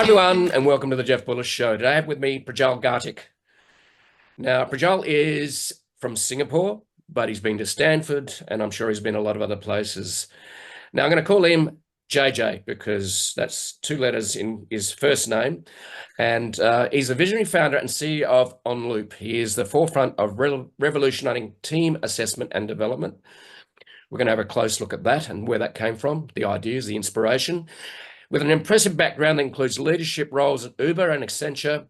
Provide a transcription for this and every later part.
everyone, and welcome to the Jeff Bullas Show. Today I have with me Projjal Ghatak. Now, Projjal is from Singapore, but he's been to Stanford, and I'm sure he's been a lot of other places. Now, I'm going to call him JJ because that's two letters in his first name. And he's the visionary founder and CEO of OnLoop. He is the forefront of revolutionizing team assessment and development. We're going to have a close look at that and where that came from, the ideas, the inspiration. With an impressive background that includes leadership roles at Uber and Accenture,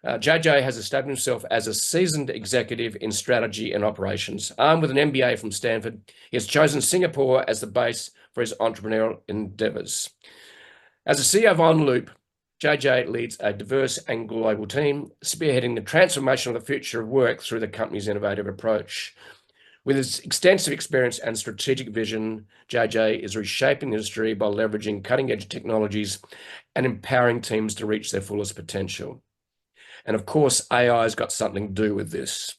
JJ has established himself as a seasoned executive in strategy and operations. Armed with an MBA from Stanford, he has chosen Singapore as the base for his entrepreneurial endeavors. As a CEO of OnLoop, JJ leads a diverse and global team, spearheading the transformation of the future of work through the company's innovative approach. With his extensive experience and strategic vision, JJ is reshaping the industry by leveraging cutting-edge technologies and empowering teams to reach their fullest potential. And of course, AI has got something to do with this.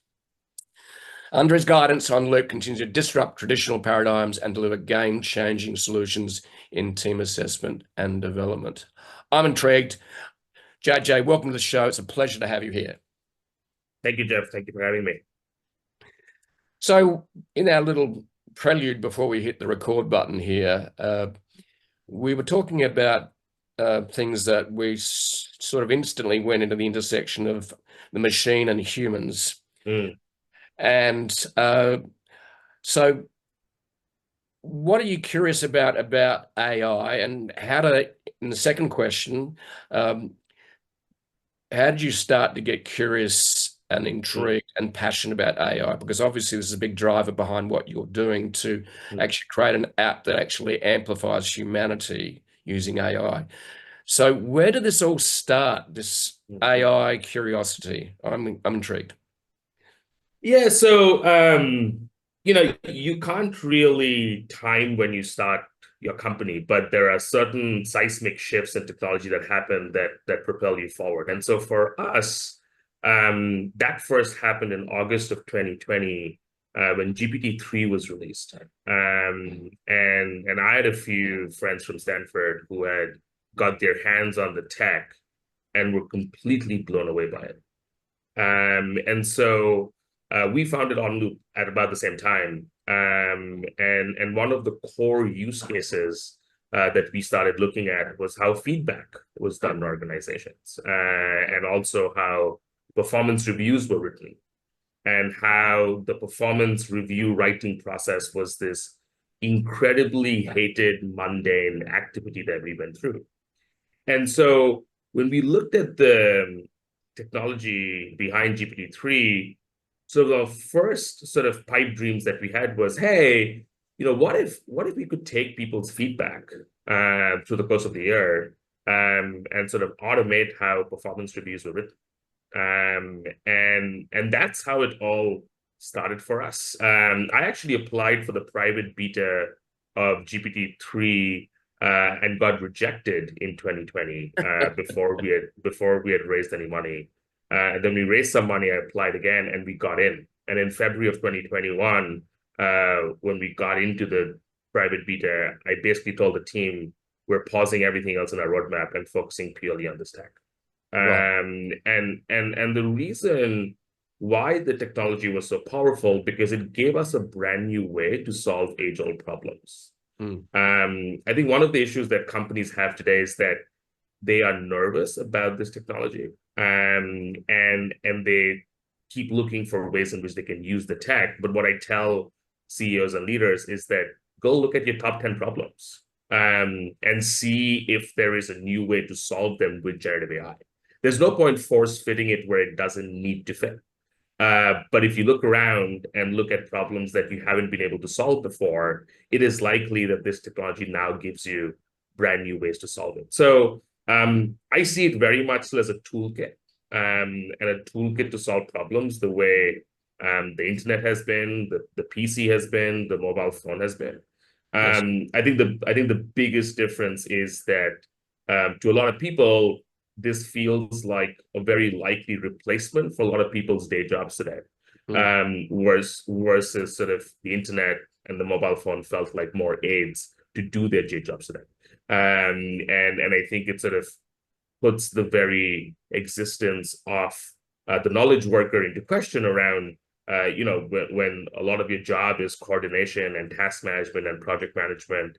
Under his guidance, OnLoop continues to disrupt traditional paradigms and deliver game-changing solutions in team assessment and development. I'm intrigued. JJ, welcome to the show. It's a pleasure to have you here. Thank you, Jeff. Thank you for having me. So in our little prelude before we hit the record button here, we were talking about things that we sort of instantly went into the intersection of the machine and humans. And so what are you curious about AI, and in the second question, how did you start to get curious and intrigued and passionate about AI? Because obviously this is a big driver behind what you're doing to actually create an app that actually amplifies humanity using AI. So where did this all start, this AI curiosity? I'm intrigued. Yeah, so you can't really time when you start your company, but there are certain seismic shifts in technology that happen that propel you forward. And so for us, that first happened in August of 2020 when GPT-3 was released. And I had a few friends from Stanford who had got their hands on the tech and were completely blown away by it. And so we founded OnLoop at about the same time. And one of the core use cases that we started looking at was how feedback was done in organizations, and also how performance reviews were written, and how the performance review writing process was this incredibly hated, mundane activity that we went through. And so when we looked at the technology behind GPT-3, so the first sort of pipe dreams that we had was, hey, what if we could take people's feedback through the course of the year and sort of automate how performance reviews were written. And that's how it all started for us. I actually applied for the private beta of GPT-3 and got rejected in 2020 before we had raised any money. And then we raised some money, I applied again, and we got in. And in February of 2021, when we got into the private beta, I basically told the team, we're pausing everything else in our roadmap and focusing purely on this tech. Right. And the reason why the technology was so powerful, because it gave us a brand new way to solve age-old problems. I think one of the issues that companies have today is that they are nervous about this technology, and they keep looking for ways in which they can use the tech. But what I tell CEOs and leaders is that go look at your top 10 problems and see if there is a new way to solve them with generative AI. There's no point force fitting it where it doesn't need to fit. But if you look around and look at problems that you haven't been able to solve before, it is likely that this technology now gives you brand new ways to solve it. So I see it very much as a toolkit, and a toolkit to solve problems the way the internet has been, the PC has been, the mobile phone has been. Yes. I think the biggest difference is that to a lot of people, this feels like a very likely replacement for a lot of people's day jobs today. Versus sort of the internet and the mobile phone felt like more aids to do their day jobs today. And I think it sort of puts the very existence of the knowledge worker into question around, when a lot of your job is coordination and task management and project management,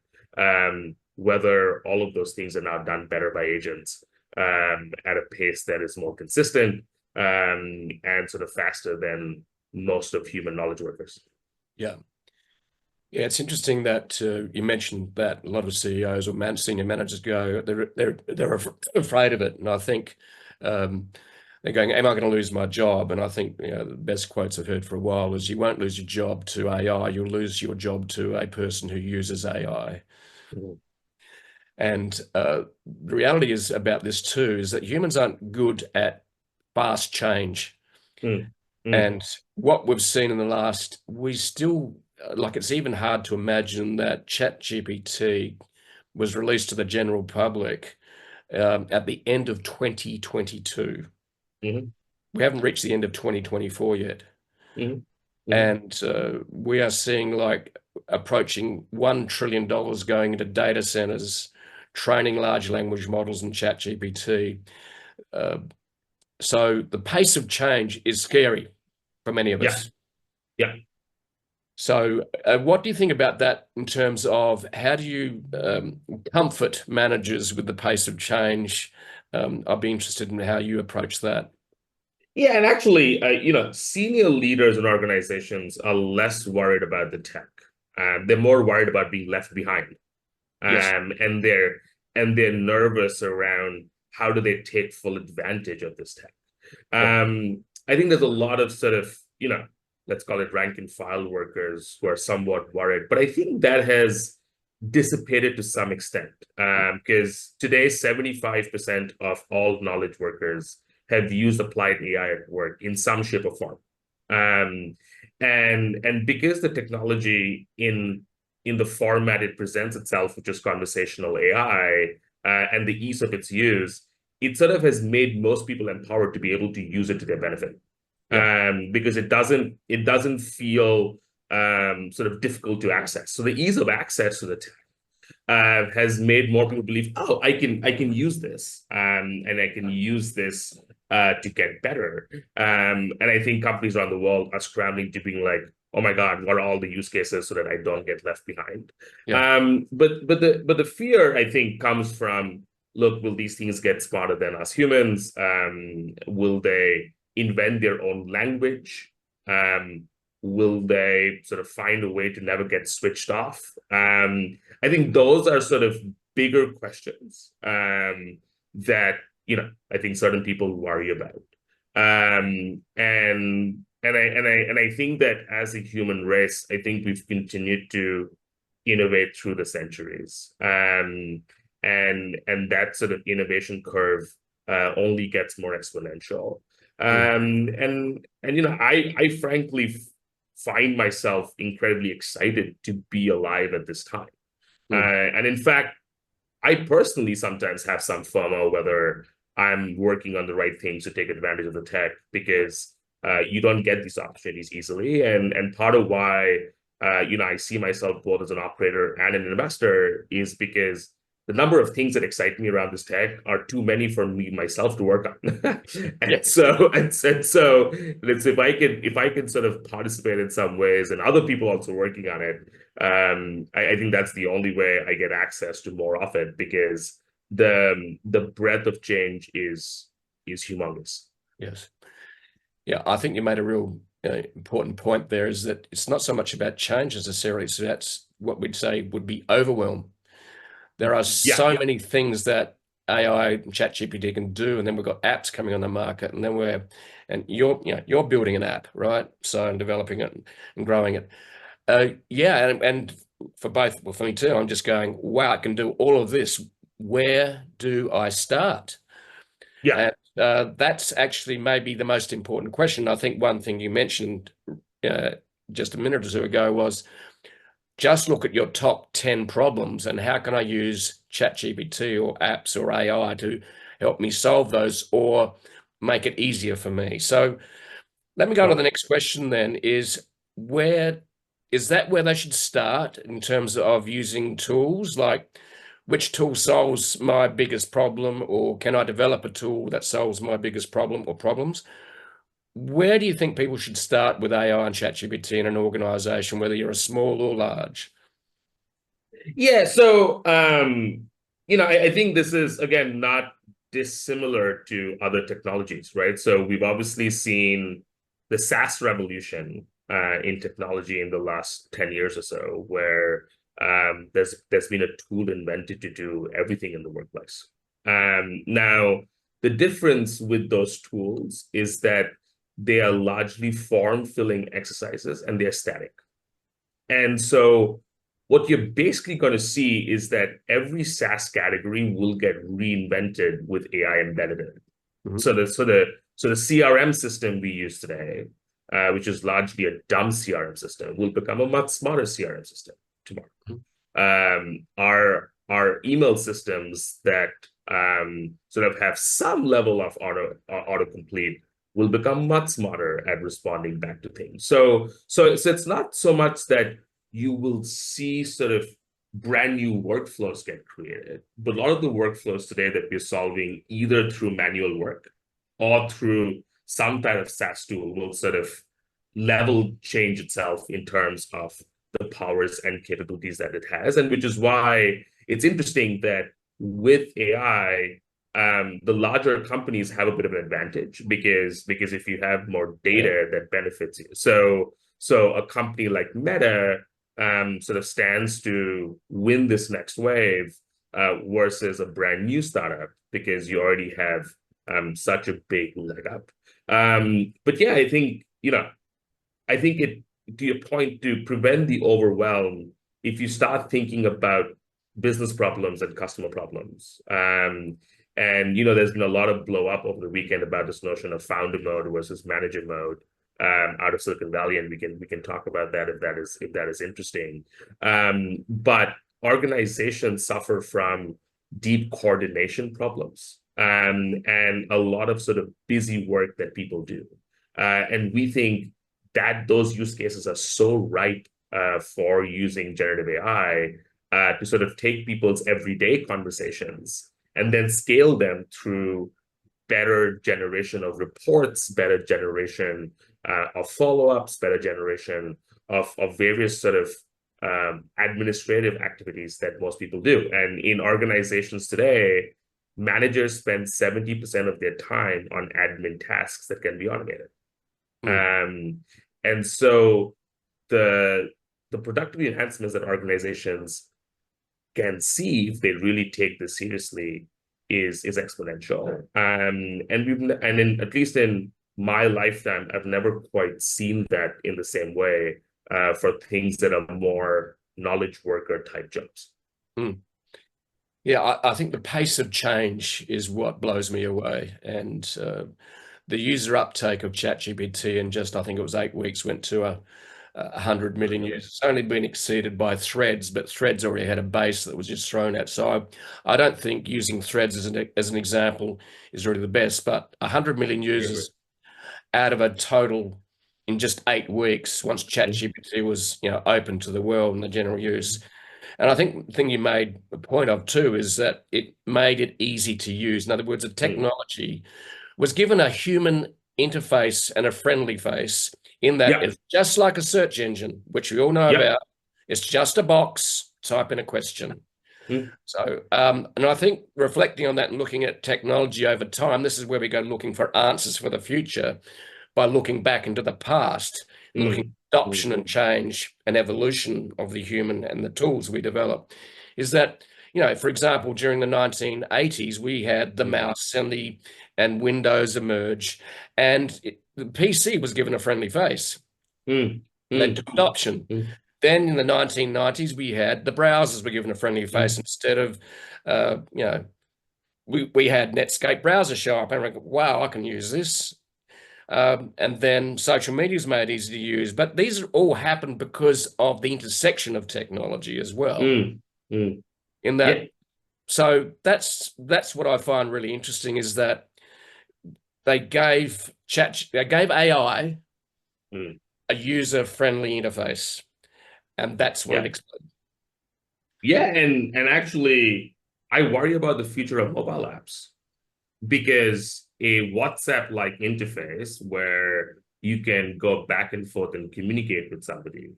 whether all of those things are now done better by agents at a pace that is more consistent and sort of faster than most of human knowledge workers. Yeah. Yeah, it's interesting that you mentioned that a lot of CEOs or senior managers go, they're afraid of it, and I think they're going, "Am I going to lose my job?" And I think the best quotes I've heard for a while is, "You won't lose your job to AI; you'll lose your job to a person who uses AI." Mm-hmm. And the reality is about this too is that humans aren't good at fast change. Mm-hmm. And what we've seen in the last, we still, like, it's even hard to imagine that ChatGPT was released to the general public at the end of 2022. Mm-hmm. We haven't reached the end of 2024 yet. Mm-hmm. And we are seeing like approaching $1 trillion going into data centers, training large language models and ChatGPT. So the pace of change is scary for many of us. Yeah. So what do you think about that in terms of how do you comfort managers with the pace of change? I'd be interested in how you approach that. Yeah, and actually, senior leaders in organizations are less worried about the tech. They're more worried about being left behind. Yes. And they're nervous around how do they take full advantage of this tech. I think there's a lot of sort of, let's call it rank and file workers who are somewhat worried, but I think that has dissipated to some extent because today 75% of all knowledge workers have used applied AI at work in some shape or form. And because the technology in the format it presents itself, which is conversational AI, and the ease of its use, it sort of has made most people empowered to be able to use it to their benefit. Yeah. Because it doesn't feel sort of difficult to access. So the ease of access to the tech has made more people believe, oh, I can use this, and I can use this to get better. And I think companies around the world are scrambling to being like, oh my God, what are all the use cases so that I don't get left behind? Yeah. But the fear, I think, comes from, look, will these things get smarter than us humans? Will they invent their own language? Will they sort of find a way to never get switched off? I think those are sort of bigger questions that I think certain people worry about. And I think that as a human race, I think we've continued to innovate through the centuries. And that sort of innovation curve only gets more exponential. I frankly find myself incredibly excited to be alive at this time. And in fact, I personally sometimes have some FOMO whether I'm working on the right things to take advantage of the tech, because you don't get these opportunities easily. And part of why I see myself both as an operator and an investor is because the number of things that excite me around this tech are too many for me myself to work on. So if I can sort of participate in some ways and other people also working on it, I think that's the only way I get access to more of it, because the breadth of change is humongous. Yes. Yeah, I think you made a real important point there, is that it's not so much about change necessarily, so that's what we'd say would be overwhelm. There are so many things that AI and ChatGPT can do, and then we've got apps coming on the market, and then you're building an app, right? So, and developing it and growing it. And for both, well, for me too, I'm just going, wow, I can do all of this. Where do I start? Yeah. And that's actually maybe the most important question. I think one thing you mentioned just a minute or two ago was, just look at your top 10 problems and how can I use ChatGPT or apps or AI to help me solve those or make it easier for me. So let me go to the next question then, is that where they should start in terms of using tools? Like, which tool solves my biggest problem, or can I develop a tool that solves my biggest problem or problems? Where do you think people should start with AI and ChatGPT in an organization, whether you're a small or large? Yeah, so I think this is again not dissimilar to other technologies, right? So we've obviously seen the SaaS revolution in technology in the last 10 years or so, where there's been a tool invented to do everything in the workplace. Now, the difference with those tools is that they are largely form-filling exercises and they're static. And so what you're basically going to see is that every SaaS category will get reinvented with AI embedded in it. Mm-hmm. So the CRM system we use today, which is largely a dumb CRM system, will become a much smarter CRM system tomorrow. Mm-hmm. Our email systems that sort of have some level of autocomplete will become much smarter at responding back to things. So it's not so much that you will see sort of brand new workflows get created, but a lot of the workflows today that we're solving either through manual work or through some type of SaaS tool will sort of level change itself in terms of the powers and capabilities that it has. And which is why it's interesting that with AI, the larger companies have a bit of an advantage because if you have more data that benefits you. So a company like Meta sort of stands to win this next wave versus a brand new startup because you already have such a big leg up. But yeah, I think it, to your point, to prevent the overwhelm, if you start thinking about business problems and customer problems, and there's been a lot of blow up over the weekend about this notion of founder mode versus manager mode out of Silicon Valley, and we can talk about that if that is interesting. But organizations suffer from deep coordination problems and a lot of sort of busy work that people do, and we think that those use cases are so ripe for using generative AI to sort of take people's everyday conversations and then scale them through better generation of reports, better generation of follow-ups, better generation of various sort of administrative activities that most people do. And in organizations today, managers spend 70% of their time on admin tasks that can be automated. And so the productivity enhancements that organizations can see if they really take this seriously is exponential. And at least in my lifetime, I've never quite seen that in the same way for things that are more knowledge worker type jobs. Yeah, I think the pace of change is what blows me away. And the user uptake of ChatGPT in just, I think it was 8 weeks, went to 100 million users. It's only been exceeded by Threads, but Threads already had a base that was just thrown out. So I don't think using Threads as an example is really the best, but 100 million users out of a total in just 8 weeks, once ChatGPT was open to the world and the general use. And I think the thing you made a point of too is that it made it easy to use. In other words, the technology was given a human interface and a friendly face in that it's just like a search engine, which we all know about. It's just a box, type in a question. So, and I think reflecting on that and looking at technology over time, this is where we go looking for answers for the future by looking back into the past and looking at adoption and change and evolution of the human and the tools we develop. Is that, for example, during the 1980s, we had the mouse and Windows emerge, and the PC was given a friendly face. Led to adoption. Then in the 1990s, we had the browsers were given a friendly face instead of, we had Netscape browser show up and we're like, wow, I can use this. And then social media is made easy to use. But these all happened because of the intersection of technology as well. In that, so that's what I find really interesting is that they gave AI a user-friendly interface, and that's when it exploded. Yeah, and actually, I worry about the future of mobile apps because a WhatsApp-like interface where you can go back and forth and communicate with somebody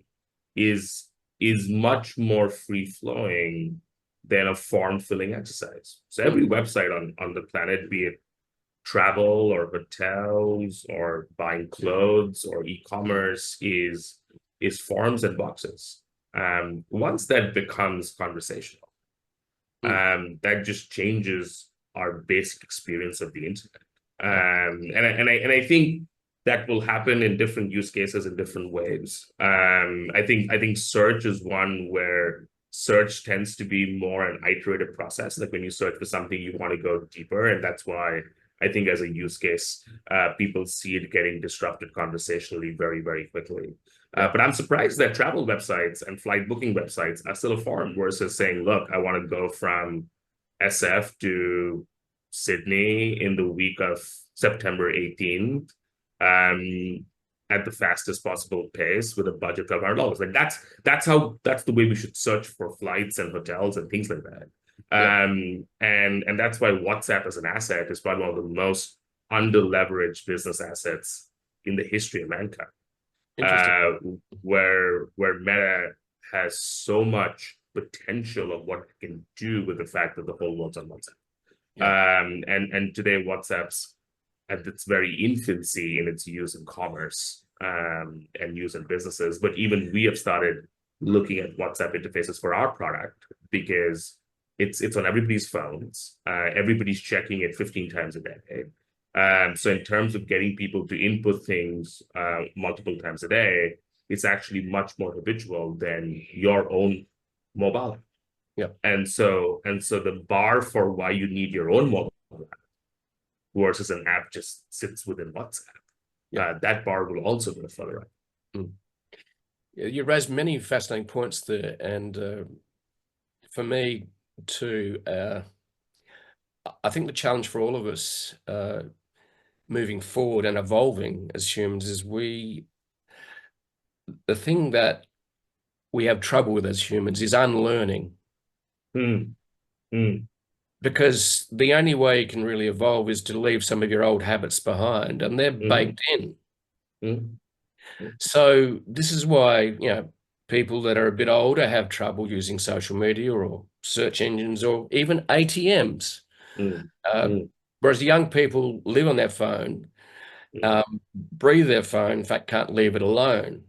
is is much more free-flowing than a form-filling exercise. So every website on the planet, be it travel or hotels or buying clothes or e-commerce, is forms and boxes. Once that becomes conversational, that just changes our basic experience of the internet. And I think that will happen in different use cases in different ways. I think search is one where search tends to be more an iterative process. Like when you search for something, you want to go deeper, and that's why I think as a use case, people see it getting disrupted conversationally very, very quickly. But I'm surprised that travel websites and flight booking websites are still a form versus saying, look, I want to go from SF to Sydney in the week of September 18th at the fastest possible pace with a budget of $500. Like that's the way we should search for flights and hotels and things like that. And that's why WhatsApp as an asset is probably one of the most under-leveraged business assets in the history of mankind. Where Meta has so much potential of what it can do with the fact that the whole world's on WhatsApp. And today WhatsApp's at its very infancy in its use in commerce and use in businesses. But even we have started looking at WhatsApp interfaces for our product because it's on everybody's phones. Everybody's checking it 15 times a day. So in terms of getting people to input things multiple times a day, it's actually much more habitual than your own mobile app. Yeah. And so the bar for why you need your own mobile app versus an app just sits within WhatsApp. That bar will also go further up. You raised many fascinating points there, and for me too, I think the challenge for all of us moving forward and evolving as humans is the thing that we have trouble with as humans is unlearning. Because the only way you can really evolve is to leave some of your old habits behind, and they're baked in. So this is why, people that are a bit older have trouble using social media or search engines or even ATMs. Whereas young people live on their phone, breathe their phone, in fact, can't leave it alone.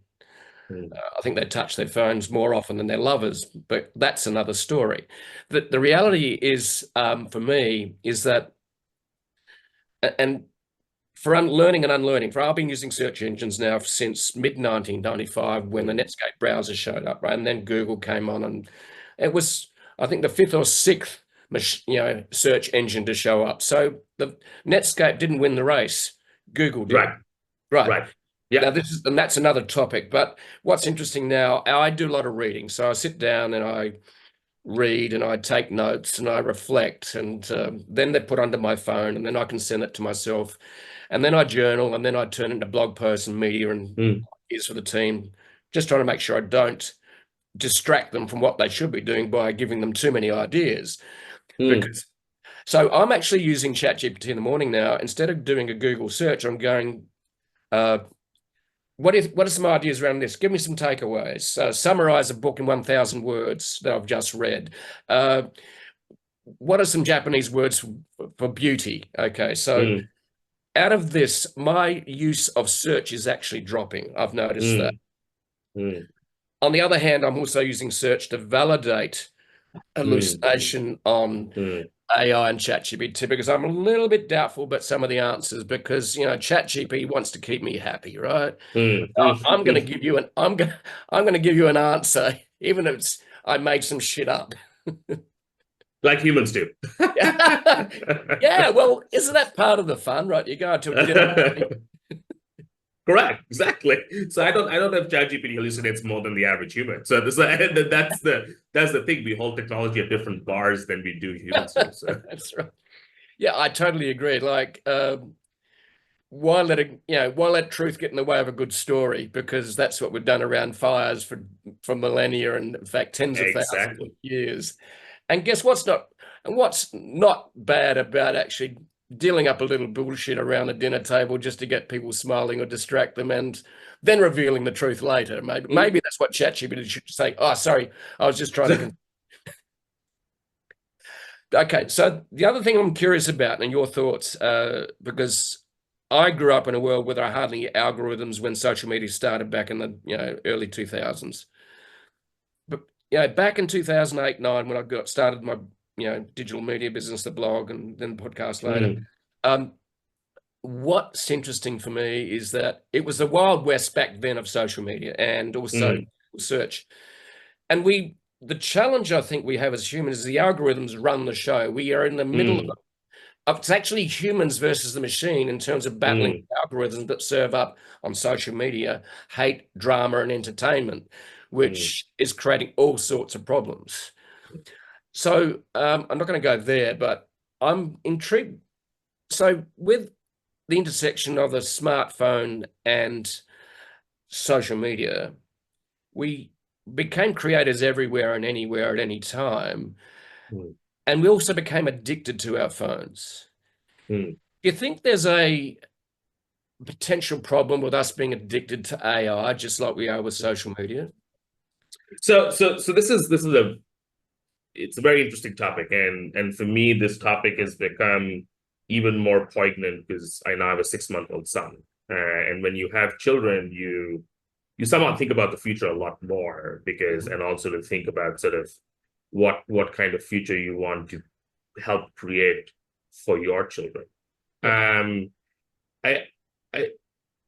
I think they touch their phones more often than their lovers, but that's another story. The reality is, for me, is that, and for learning and unlearning, I've been using search engines now since mid-1995 when the Netscape browser showed up, right? And then Google came on, and it was, I think, the fifth or sixth, search engine to show up. So the Netscape didn't win the race. Google did. Right. Yeah. Now and that's another topic. But what's interesting now, I do a lot of reading. So I sit down and I read and I take notes and I reflect, and then they're put under my phone, and then I can send it to myself, and then I journal, and then I turn into blog posts and media and ideas for the team, just trying to make sure I don't distract them from what they should be doing by giving them too many ideas. So I'm actually using ChatGPT in the morning now. Instead of doing a Google search, I'm going, what are some ideas around this? Give me some takeaways. Summarize a book in 1,000 words that I've just read. What are some Japanese words for beauty? Okay, so out of this, my use of search is actually dropping. I've noticed that. On the other hand, I'm also using search to validate hallucination on AI and ChatGPT, because I'm a little bit doubtful about some of the answers, because ChatGPT wants to keep me happy, right? I'm going to give you an answer, even if I made some shit up. Like humans do. Yeah, well, isn't that part of the fun, right? You go to a dinner. Correct, exactly. So I don't know if ChatGPT hallucinates more than the average human. So that's the thing. We hold technology at different bars than we do humans. So. That's right. Yeah, I totally agree. Like, why let truth get in the way of a good story? Because that's what we've done around fires for millennia, and in fact tens of thousands of years. And guess what's not bad about actually dealing up a little bullshit around a dinner table just to get people smiling or distract them, and then revealing the truth later. Maybe that's what ChatGPT should say. Oh, sorry, I was just trying to. Okay, so the other thing I'm curious about, and your thoughts, because I grew up in a world where there are hardly algorithms when social media started back in the early 2000s. But back in 2008, 9, when I got started my digital media business, the blog, and then the podcast later. What's interesting for me is that it was the Wild West back then of social media and also search. And the challenge I think we have as humans is the algorithms run the show. We are in the middle of it's actually humans versus the machine in terms of battling algorithms that serve up on social media, hate, drama, and entertainment, which is creating all sorts of problems. So I'm not going to go there, but I'm intrigued. So with the intersection of the smartphone and social media, we became creators everywhere and anywhere at any time. And we also became addicted to our phones. Do you think there's a potential problem with us being addicted to AI, just like we are with social media? So this is it's a very interesting topic, and for me, this topic has become even more poignant because I now have a 6-month-old son, and when you have children, you somehow think about the future a lot more and also to think about sort of what kind of future you want to help create for your children.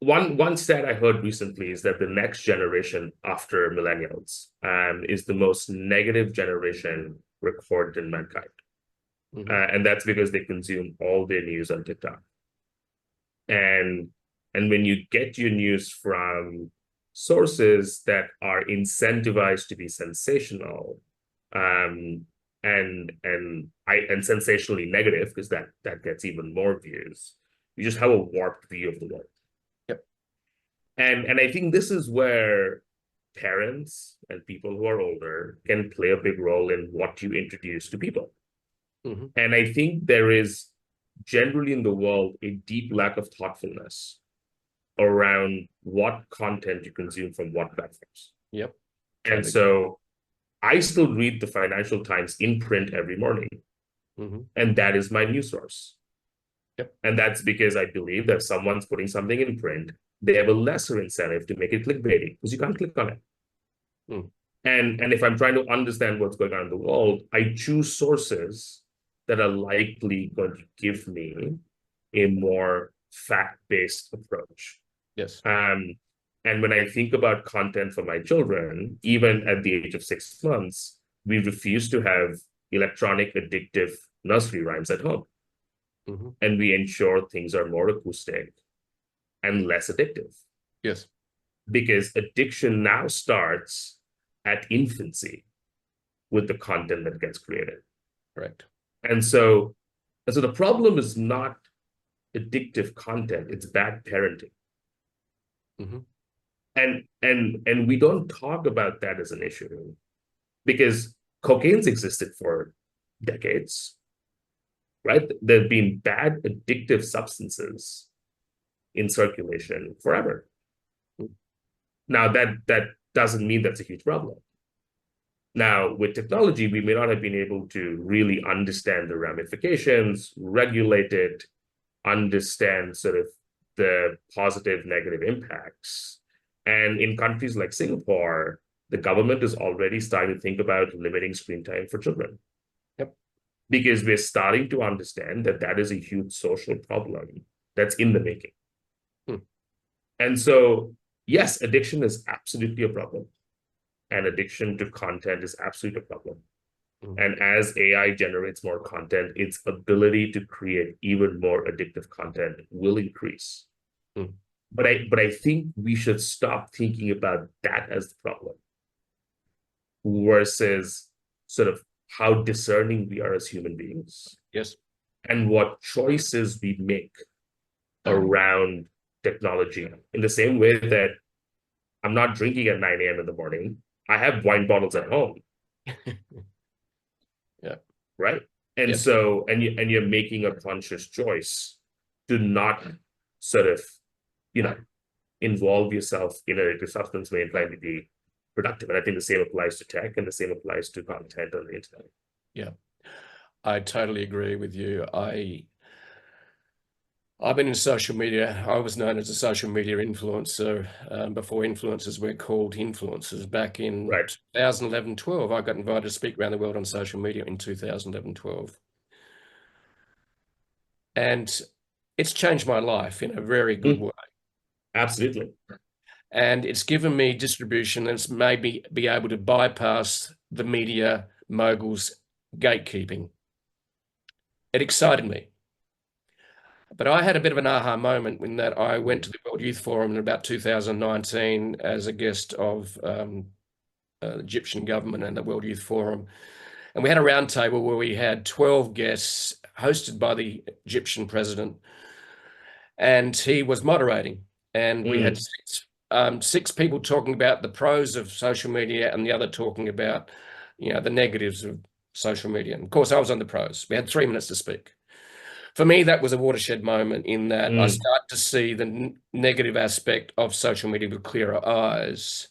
One stat I heard recently is that the next generation after millennials is the most negative generation recorded in mankind. And that's because they consume all their news on TikTok. And when you get your news from sources that are incentivized to be sensational, and sensationally negative, because that gets even more views, you just have a warped view of the world. And I think this is where parents and people who are older can play a big role in what you introduce to people. And I think there is generally in the world a deep lack of thoughtfulness around what content you consume from what platforms. And so I still read the Financial Times in print every morning. And that is my news source. And that's because I believe that if someone's putting something in print, they have a lesser incentive to make it clickbaity because you can't click on it. And if I'm trying to understand what's going on in the world, I choose sources that are likely going to give me a more fact-based approach. And when I think about content for my children, even at the age of 6 months, we refuse to have electronic addictive nursery rhymes at home. And we ensure things are more acoustic and less addictive. Because addiction now starts at infancy with the content that gets created. And so the problem is not addictive content, it's bad parenting. And we don't talk about that as an issue because cocaine's existed for decades, right? There have been bad addictive substances in circulation forever. Now, that doesn't mean that's a huge problem. Now, with technology, we may not have been able to really understand the ramifications, regulate it, understand sort of the positive, negative impacts. And in countries like Singapore, the government is already starting to think about limiting screen time for children. Because we're starting to understand that that is a huge social problem that's in the making. And so, yes, addiction is absolutely a problem. And addiction to content is absolutely a problem. And as AI generates more content, its ability to create even more addictive content will increase. But I think we should stop thinking about that as the problem versus sort of how discerning we are as human beings. And what choices we make around technology. In the same way that I'm not drinking at 9 a.m. in the morning, I have wine bottles at home. right? And Yes. so, you're making a conscious choice to not sort of, you know, involve yourself in a addictive substance when you're trying to be productive. And I think the same applies to tech, and the same applies to content on the internet. Yeah, I totally agree with you. I've been in social media. I was known as a social media influencer before influencers were called influencers. Back in Right. 2011, 12, I got invited to speak around the world on social media in 2011, 12. And it's changed my life in a very good way. Absolutely. And it's given me distribution that's made me be able to bypass the media moguls' gatekeeping. It excited me. But I had a bit of an aha moment when that I went to the World Youth Forum in about 2019 as a guest of the Egyptian government and the World Youth Forum. And we had a roundtable where we had 12 guests hosted by the Egyptian president, and he was moderating. And we had six people talking about the pros of social media and the other talking about, the negatives of social media. And of course, I was on the pros. We had 3 minutes to speak. For me, that was a watershed moment in that I start to see the negative aspect of social media with clearer eyes.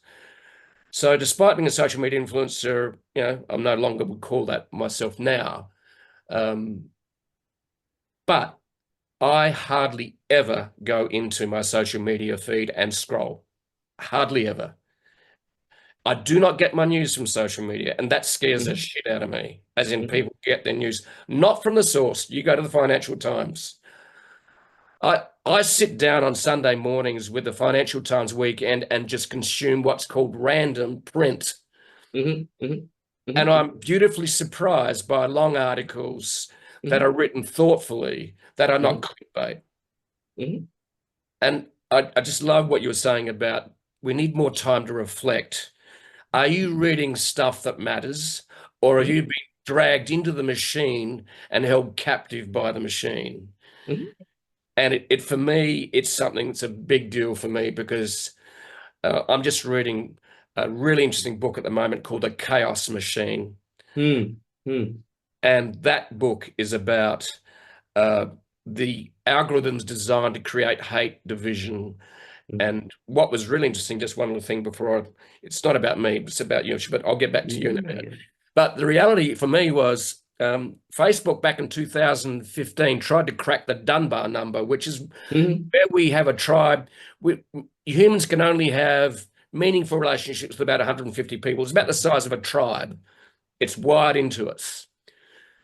So despite being a social media influencer, I'm no longer would call that myself now. But I hardly ever go into my social media feed and scroll. Hardly ever. I do not get my news from social media, and that scares the shit out of me, as in people get their news not from the source. You go to the Financial Times. I sit down on Sunday mornings with the Financial Times weekend and just consume what's called random print. And I'm beautifully surprised by long articles that are written thoughtfully, that are not clickbait. And I just love what you were saying about we need more time to reflect. Are you reading stuff that matters, or are you being dragged into the machine and held captive by the machine? And it for me, it's something that's a big deal for me because I'm just reading a really interesting book at the moment called The Chaos Machine. And that book is about the algorithms designed to create hate, division. And what was really interesting, just one little thing before it's not about me, it's about you, but I'll get back to you in a minute. But the reality for me was Facebook back in 2015 tried to crack the Dunbar number, which is where we have a tribe. Humans can only have meaningful relationships with about 150 people. It's about the size of a tribe. It's wired into us.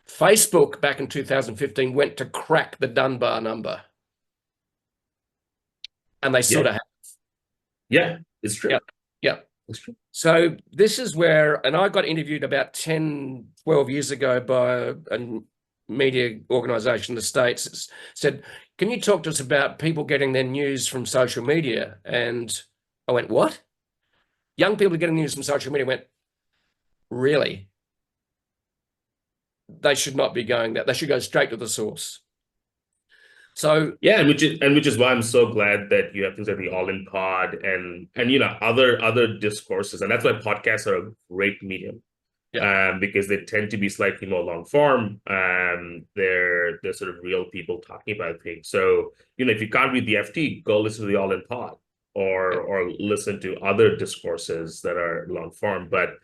Facebook back in 2015 went to crack the Dunbar number. And they sort of have. Yeah, it's true. Yeah. It's true. So this is where, and I got interviewed about 10, 12 years ago by a media organization in the States. It said, can you talk to us about people getting their news from social media? And I went, what? Young people getting news from social media? I went, really? They should not be going there. They should go straight to the source. So yeah, and which is why I'm so glad that you have things like the All In Pod and other discourses, and that's why podcasts are a great medium, because they tend to be slightly more long form. They're sort of real people talking about things. So if you can't read the FT, go listen to the All In Pod or listen to other discourses that are long form. But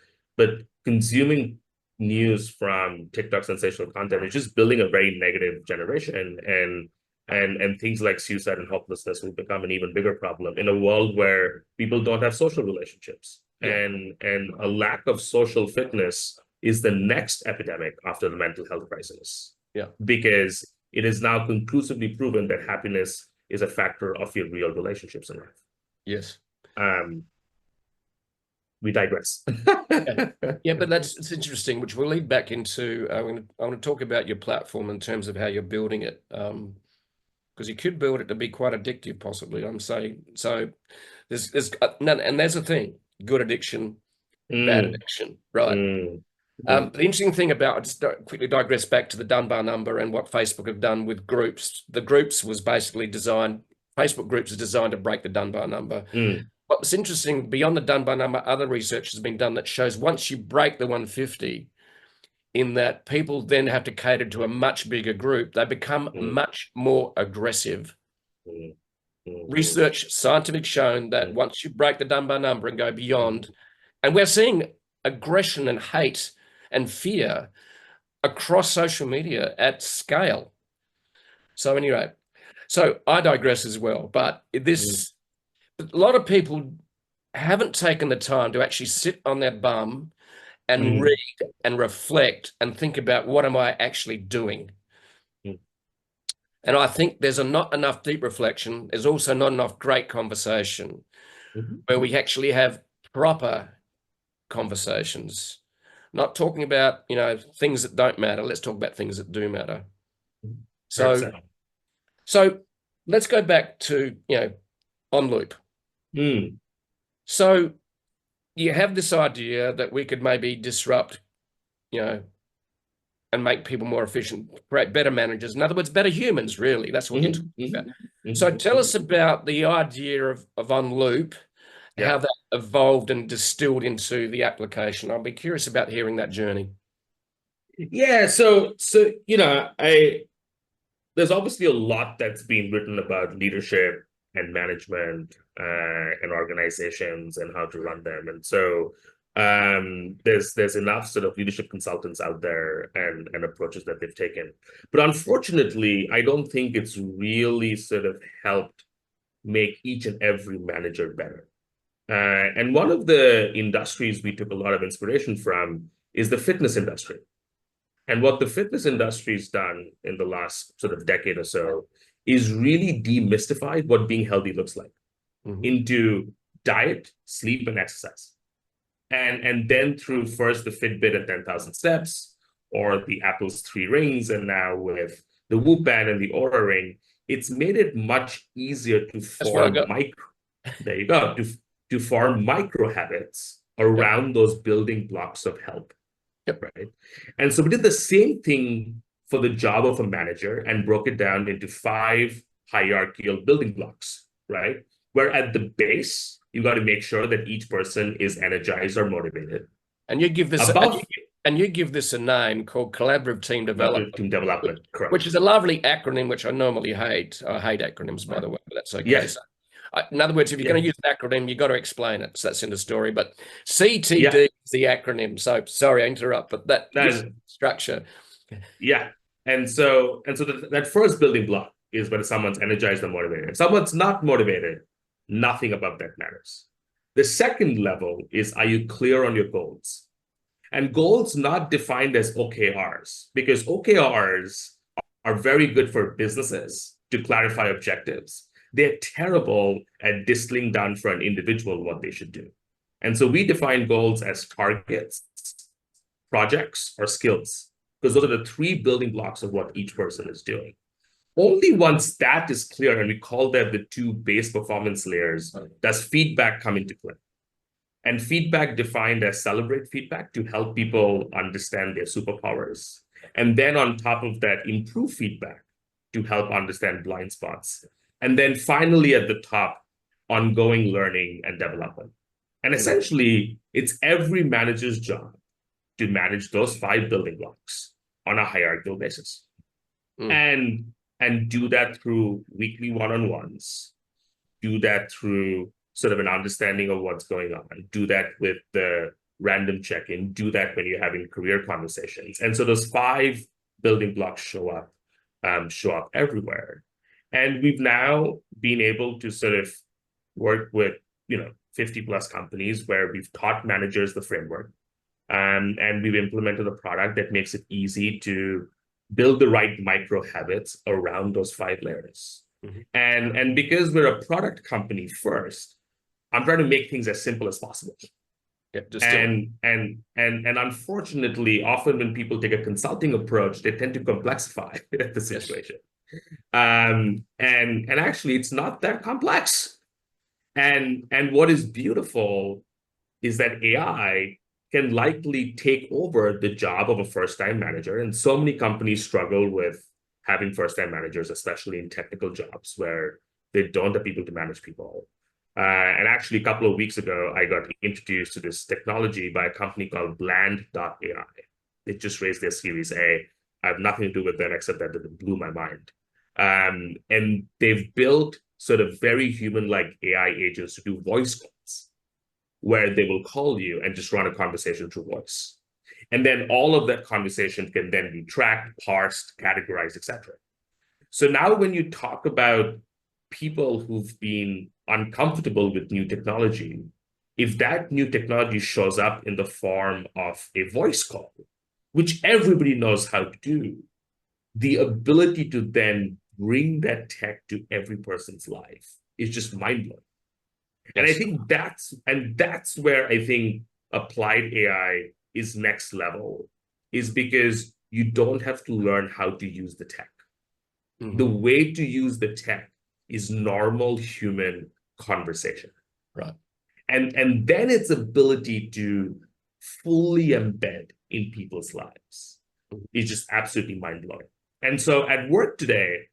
consuming news from TikTok sensational content is just building a very negative generation, and things like suicide and hopelessness will become an even bigger problem in a world where people don't have social relationships. And a lack of social fitness is the next epidemic after the mental health crisis. Because it is now conclusively proven that happiness is a factor of your real relationships in life. Yes. We digress. Yeah, but it's interesting, which will lead back into I want to talk about your platform in terms of how you're building it. Because you could build it to be quite addictive, possibly. I'm saying so. There's and there's a thing: good addiction, bad addiction, right? The interesting thing about, I'll just quickly digress back to the Dunbar number and what Facebook have done with groups. The groups was basically designed. Facebook groups is designed to break the Dunbar number. What's interesting beyond the Dunbar number, other research has been done that shows once you break the 150, in that people then have to cater to a much bigger group. They become much more aggressive. Research, scientific, shown that once you break the Dunbar number and go beyond, and we're seeing aggression and hate and fear across social media at scale. So anyway, so I digress as well, but this, a lot of people haven't taken the time to actually sit on their bum and read and reflect and think about, what am I actually doing? And I think there's not enough deep reflection. There's also not enough great conversation where we actually have proper conversations, not talking about, you know, things that don't matter. Let's talk about things that do matter. So let's go back to, you know, OnLoop. So you have this idea that we could maybe disrupt, you know, and make people more efficient, create better managers. In other words, better humans, really. That's what you're talking about. So tell us about the idea of OnLoop, how that evolved and distilled into the application. I'll be curious about hearing that journey. Yeah, so you know, there's obviously a lot that's been written about leadership and management and organizations and how to run them. And so there's enough sort of leadership consultants out there and approaches that they've taken. But unfortunately, I don't think it's really sort of helped make each and every manager better. And one of the industries we took a lot of inspiration from is the fitness industry. And what the fitness industry has done in the last sort of decade or so is really demystified what being healthy looks like into diet, sleep, and exercise. And then through first the Fitbit at 10,000 steps, or the Apple's 3 rings, and now with the Whoop band and the Aura ring, it's made it much easier to form there you go, to form micro habits around those building blocks of health. Right. And so we did the same thing for the job of a manager and broke it down into 5 hierarchical building blocks, right? Where at the base, you got to make sure that each person is energized or motivated. And you give this a name called collaborative team development. Correct. Which is a lovely acronym, which I normally hate. I hate acronyms, by the way, but that's okay. Yes. So, in other words, if you're going to use an acronym, you've got to explain it. So that's in the story. But CTD is the acronym. So sorry, I interrupt, but that structure. Yeah. And so that first building block is whether someone's energized or motivated. If someone's not motivated, nothing above that matters. The second level is, are you clear on your goals? And goals not defined as OKRs, because OKRs are very good for businesses to clarify objectives. They're terrible at distilling down for an individual what they should do. And so we define goals as targets, projects, or skills, because those are the 3 building blocks of what each person is doing. Only once that is clear, and we call that the 2 base performance layers, does feedback come into play. And feedback defined as celebrate feedback to help people understand their superpowers. And then on top of that, improve feedback to help understand blind spots. And then finally at the top, ongoing learning and development. And essentially, it's every manager's job to manage those 5 building blocks on a hierarchical basis. And do that through weekly one-on-ones, do that through sort of an understanding of what's going on, do that with the random check-in, do that when you're having career conversations. And so those 5 building blocks show up everywhere. And we've now been able to sort of work with, 50 plus companies where we've taught managers the framework. And we've implemented a product that makes it easy to build the right micro habits around those 5 layers. And because we're a product company first, I'm trying to make things as simple as possible. And unfortunately, often when people take a consulting approach, they tend to complexify the situation. And actually, it's not that complex. And what is beautiful is that AI can likely take over the job of a first-time manager. And so many companies struggle with having first-time managers, especially in technical jobs where they don't have people to manage people. And actually, a couple of weeks ago, I got introduced to this technology by a company called Bland.ai. They just raised their Series A. I have nothing to do with them except that it blew my mind. And they've built sort of very human-like AI agents to do voice calls, where they will call you and just run a conversation through voice. And then all of that conversation can then be tracked, parsed, categorized, etc. So now when you talk about people who've been uncomfortable with new technology, if that new technology shows up in the form of a voice call, which everybody knows how to do, the ability to then bring that tech to every person's life is just mind-blowing. Yes. And I think that's where I think applied AI is next level, is because you don't have to learn how to use the tech. Mm-hmm. The way to use the tech is normal human conversation. Right. And then its ability to fully embed in people's lives is just absolutely mind-blowing. And so at work today,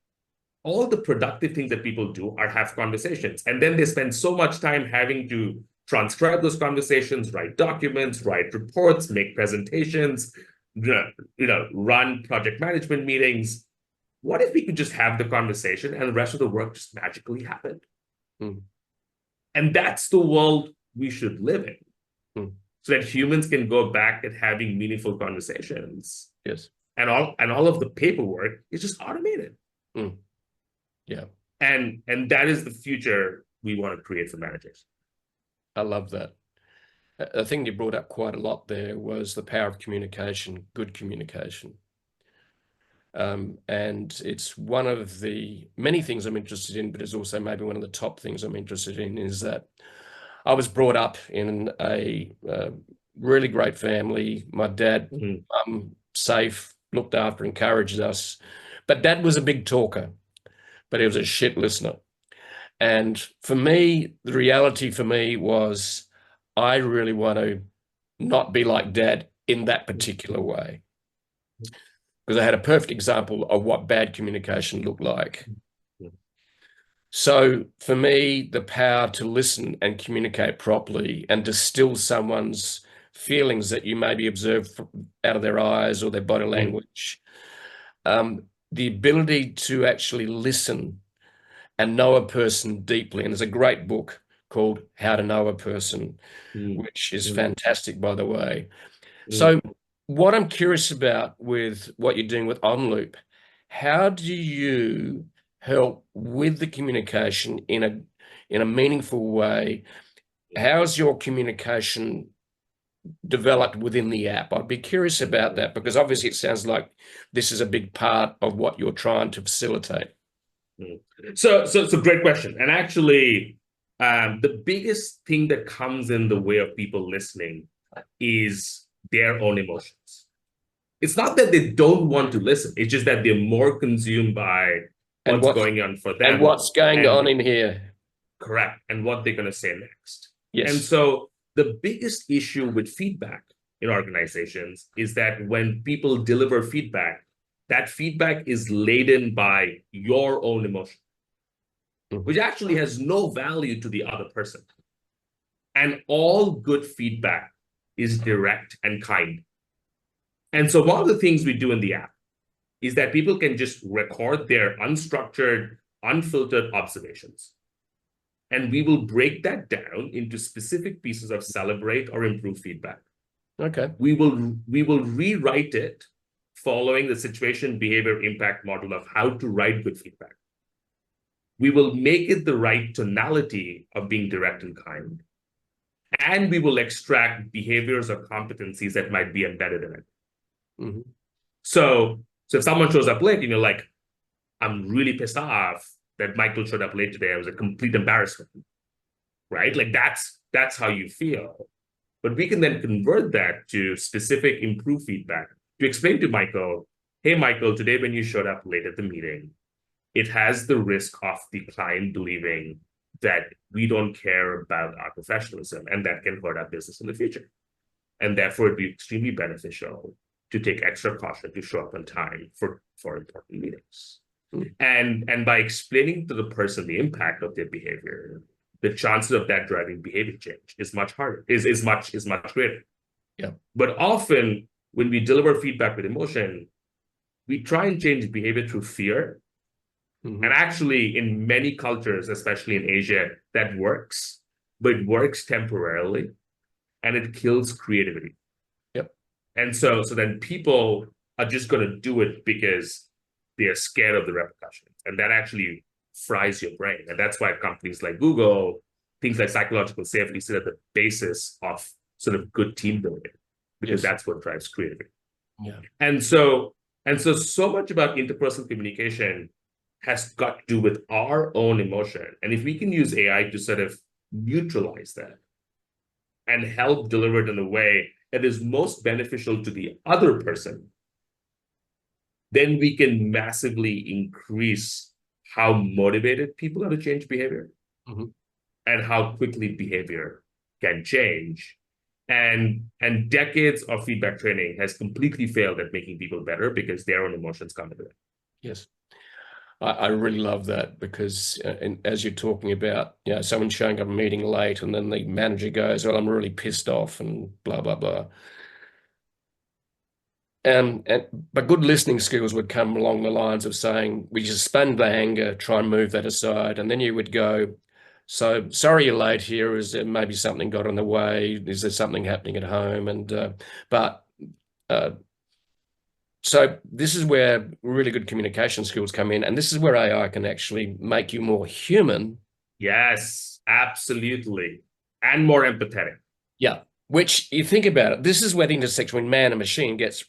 all the productive things that people do are have conversations. And then they spend so much time having to transcribe those conversations, write documents, write reports, make presentations, run project management meetings. What if we could just have the conversation and the rest of the work just magically happened? Mm. And that's the world we should live in. Mm. So that humans can go back and having meaningful conversations. Yes. And all of the paperwork is just automated. Mm. Yeah. And that is the future we want to create for managers. I love that. A thing you brought up quite a lot there was the power of communication, good communication. And it's one of the many things I'm interested in, but it's also maybe one of the top things I'm interested in, is that I was brought up in a really great family. My dad, safe, looked after, encouraged us. But Dad was a big talker, but he was a shit listener. And for me, the reality for me was I really want to not be like Dad in that particular way. Because I had a perfect example of what bad communication looked like. So for me, the power to listen and communicate properly and distill someone's feelings that you maybe observe out of their eyes or their body language, the ability to actually listen and know a person deeply. And there's a great book called How to Know a Person, which is fantastic, by the way. So what I'm curious about with what you're doing with OnLoop, how do you help with the communication in a meaningful way? How's your communication developed within the app? I'd be curious about that, because obviously it sounds like this is a big part of what you're trying to facilitate. So it's a great question. And actually, the biggest thing that comes in the way of people listening is their own emotions. It's not that they don't want to listen. It's just that they're more consumed by what's going on for them. And what's going on in here. Correct. And what they're going to say next. Yes. And so the biggest issue with feedback in organizations is that when people deliver feedback, that feedback is laden by your own emotion, which actually has no value to the other person. And all good feedback is direct and kind. And so one of the things we do in the app is that people can just record their unstructured, unfiltered observations. And we will break that down into specific pieces of celebrate or improve feedback. Okay. We will rewrite it following the situation, behavior, impact model of how to write good feedback. We will make it the right tonality of being direct and kind. And we will extract behaviors or competencies that might be embedded in it. Mm-hmm. So if someone shows up late and you're like, I'm really pissed off that Michael showed up late today, it was a complete embarrassment, right? Like that's how you feel. But we can then convert that to specific improved feedback to explain to Michael, hey, Michael, today when you showed up late at the meeting, it has the risk of the client believing that we don't care about our professionalism, and that can hurt our business in the future. And therefore, it'd be extremely beneficial to take extra caution to show up on time for important meetings. And by explaining to the person the impact of their behavior, the chances of that driving behavior change is much harder, is much greater. Yeah. But often when we deliver feedback with emotion, we try and change behavior through fear. Mm-hmm. And actually, in many cultures, especially in Asia, that works, but it works temporarily and it kills creativity. Yep. And so then people are just going to do it because they're scared of the repercussions. And that actually fries your brain. And that's why companies like Google, things like psychological safety sit at the basis of sort of good team building, because Yes. that's what drives creativity. Yeah. And so much about interpersonal communication has got to do with our own emotion. And if we can use AI to sort of neutralize that and help deliver it in a way that is most beneficial to the other person, then we can massively increase how motivated people are to change behavior, Mm-hmm. and how quickly behavior can change. And decades of feedback training has completely failed at making people better because their own emotions come into it. Yes. I really love that, because and as you're talking about, someone showing up a meeting late and then the manager goes, well, I'm really pissed off and blah, blah, blah. But good listening skills would come along the lines of saying, we just suspend the anger, try and move that aside. And then you would go, so sorry you're late here. Is there maybe something got in the way? Is there something happening at home? So this is where really good communication skills come in. And this is where AI can actually make you more human. Yes, absolutely. And more empathetic. Yeah. Which, you think about it, this is where the intersection between man and machine gets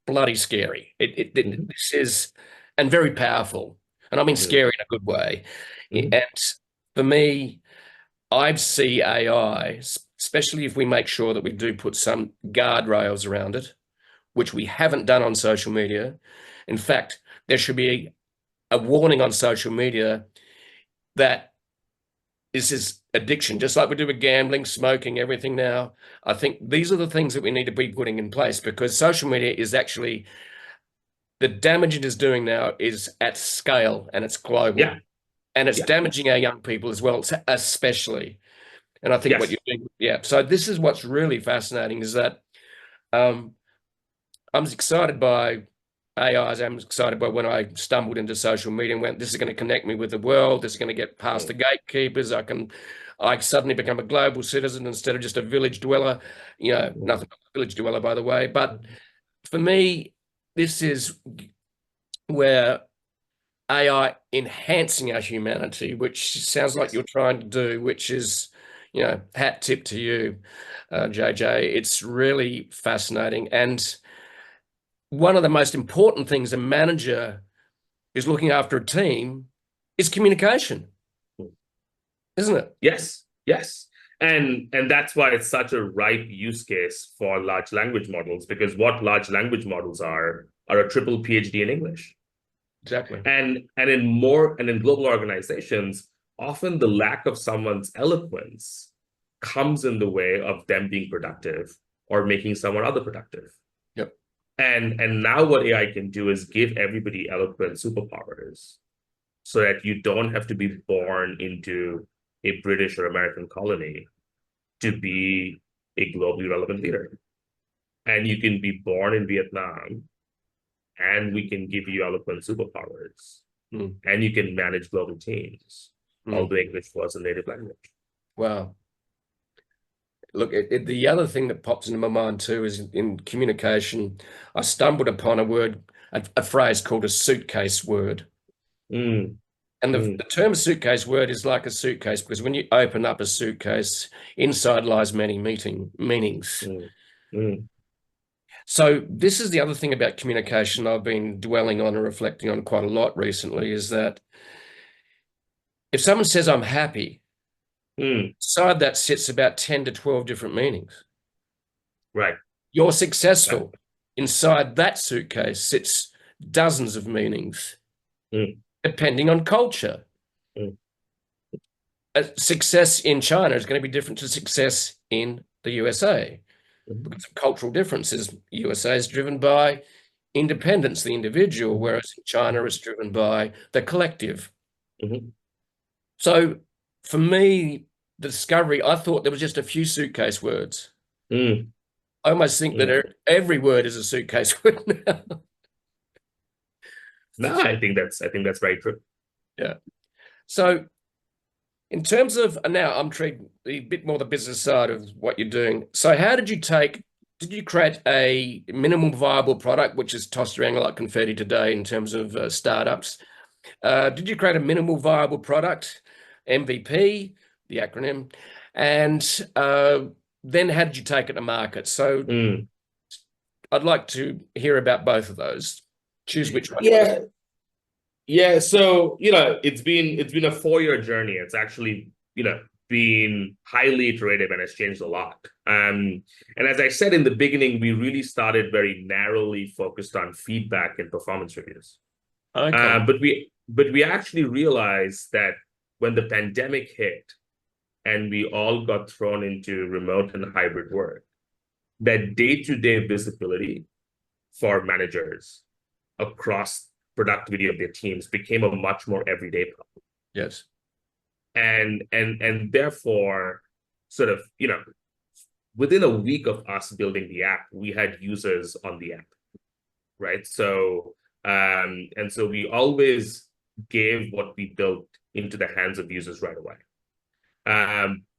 bloody scary. This is, and very powerful. And I mean scary in a good way. Mm-hmm. And for me, I see AI, especially if we make sure that we do put some guardrails around it, which we haven't done on social media. In fact, there should be a warning on social media that this is addiction, just like we do with gambling, smoking, everything now. I think these are the things that we need to be putting in place, because social media is actually, the damage it is doing now is at scale and it's global. Yeah. And it's damaging our young people as well, especially. And I think what Yes. you're doing, so this is what's really fascinating, is that I'm as excited by AI as I'm excited by when I stumbled into social media and went, this is going to connect me with the world. This is going to get past the gatekeepers. I suddenly become a global citizen instead of just a village dweller. Nothing but a village dweller, by the way. But for me, this is where AI enhancing our humanity, which sounds like you're trying to do, which is, hat tip to you, JJ. It's really fascinating. And one of the most important things a manager is looking after a team is communication, isn't it? Yes. And that's why it's such a ripe use case for large language models, because what large language models are a triple PhD in English. Exactly. And in global organizations, often the lack of someone's eloquence comes in the way of them being productive or making someone other productive. Yep. And now what AI can do is give everybody eloquent superpowers, so that you don't have to be born into a British or American colony to be a globally relevant leader. And you can be born in Vietnam, and we can give you eloquent superpowers, and you can manage global teams, although English was a native language. Wow. Look, the other thing that pops into my mind too is in communication, I stumbled upon a phrase called a suitcase word. And the term suitcase word is like a suitcase, because when you open up a suitcase, inside lies many meanings. So this is the other thing about communication I've been dwelling on and reflecting on quite a lot recently, is that if someone says I'm happy, inside that sits about 10 to 12 different meanings. Right. You're successful. Inside that suitcase sits dozens of meanings, depending on culture. Success in China is going to be different to success in the USA. Because of cultural differences. USA is driven by independence, the individual, whereas in China it's driven by the collective. So for me, the discovery, I thought there was just a few suitcase words. I almost think that every word is a suitcase word now. No, I think that's very true. Yeah. So in terms of now, I'm intrigued a bit more the business side of what you're doing. So how did you create a minimum viable product, which is tossed around like confetti today in terms of startups? Did you create a minimal viable product, MVP, the acronym, and then how did you take it to market? So I'd like to hear about both of those. Choose which one. Yeah, yeah. So, it's been a 4-year journey. It's actually, been highly iterative and has changed a lot. And as I said in the beginning, we really started very narrowly focused on feedback and performance reviews. Okay. But we actually realized that when the pandemic hit and we all got thrown into remote and hybrid work, that day-to-day visibility for managers across productivity of their teams became a much more everyday problem. Yes. And therefore, sort of, within a week of us building the app, we had users on the app, right? So and so we always gave what we built into the hands of users right away.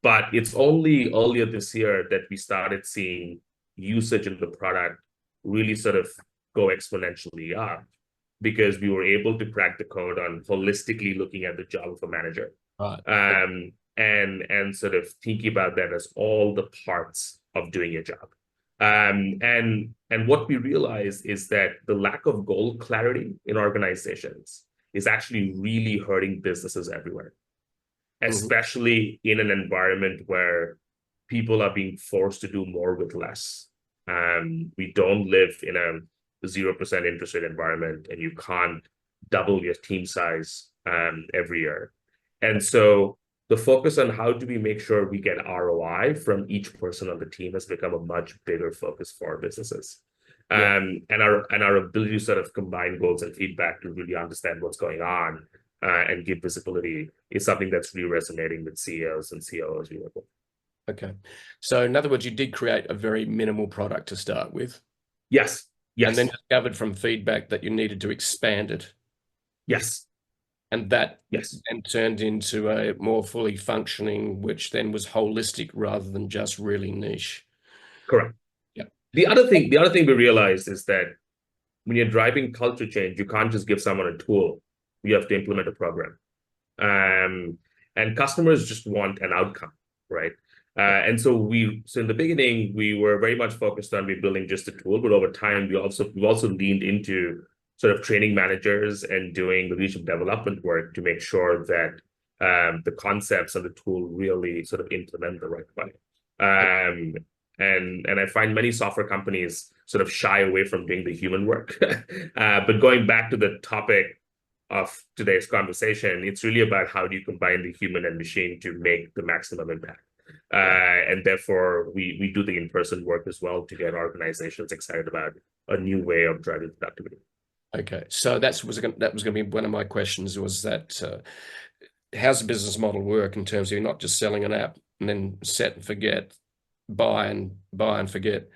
But it's only earlier this year that we started seeing usage of the product really sort of go exponentially up, because we were able to crack the code on holistically looking at the job of a manager. Right. And sort of thinking about that as all the parts of doing a job. And what we realize is that the lack of goal clarity in organizations is actually really hurting businesses everywhere, especially in an environment where people are being forced to do more with less. We don't live in a 0% interest rate environment, and you can't double your team size every year. And so the focus on how do we make sure we get ROI from each person on the team has become a much bigger focus for our businesses. And our ability to sort of combine goals and feedback to really understand what's going on and give visibility is something that's really resonating with CEOs and COOs we work with. Okay. So in other words, you did create a very minimal product to start with. Yes. And then discovered from feedback that you needed to expand it. Yes. And that then turned into a more fully functioning, which then was holistic rather than just really niche. Correct. Yeah. The other thing we realized is that when you're driving culture change, you can't just give someone a tool. You have to implement a program. And customers just want an outcome, right? And so in the beginning, we were very much focused on building just a tool, but over time, we've also leaned into sort of training managers and doing the leadership development work to make sure that the concepts of the tool really sort of implement the right way. And I find many software companies sort of shy away from doing the human work. But going back to the topic of today's conversation, it's really about how do you combine the human and machine to make the maximum impact. And therefore, we do the in-person work as well to get organizations excited about a new way of driving productivity. Okay, so that was going to be one of my questions, was that how's the business model work in terms of you're not just selling an app and then set and forget, buy and forget.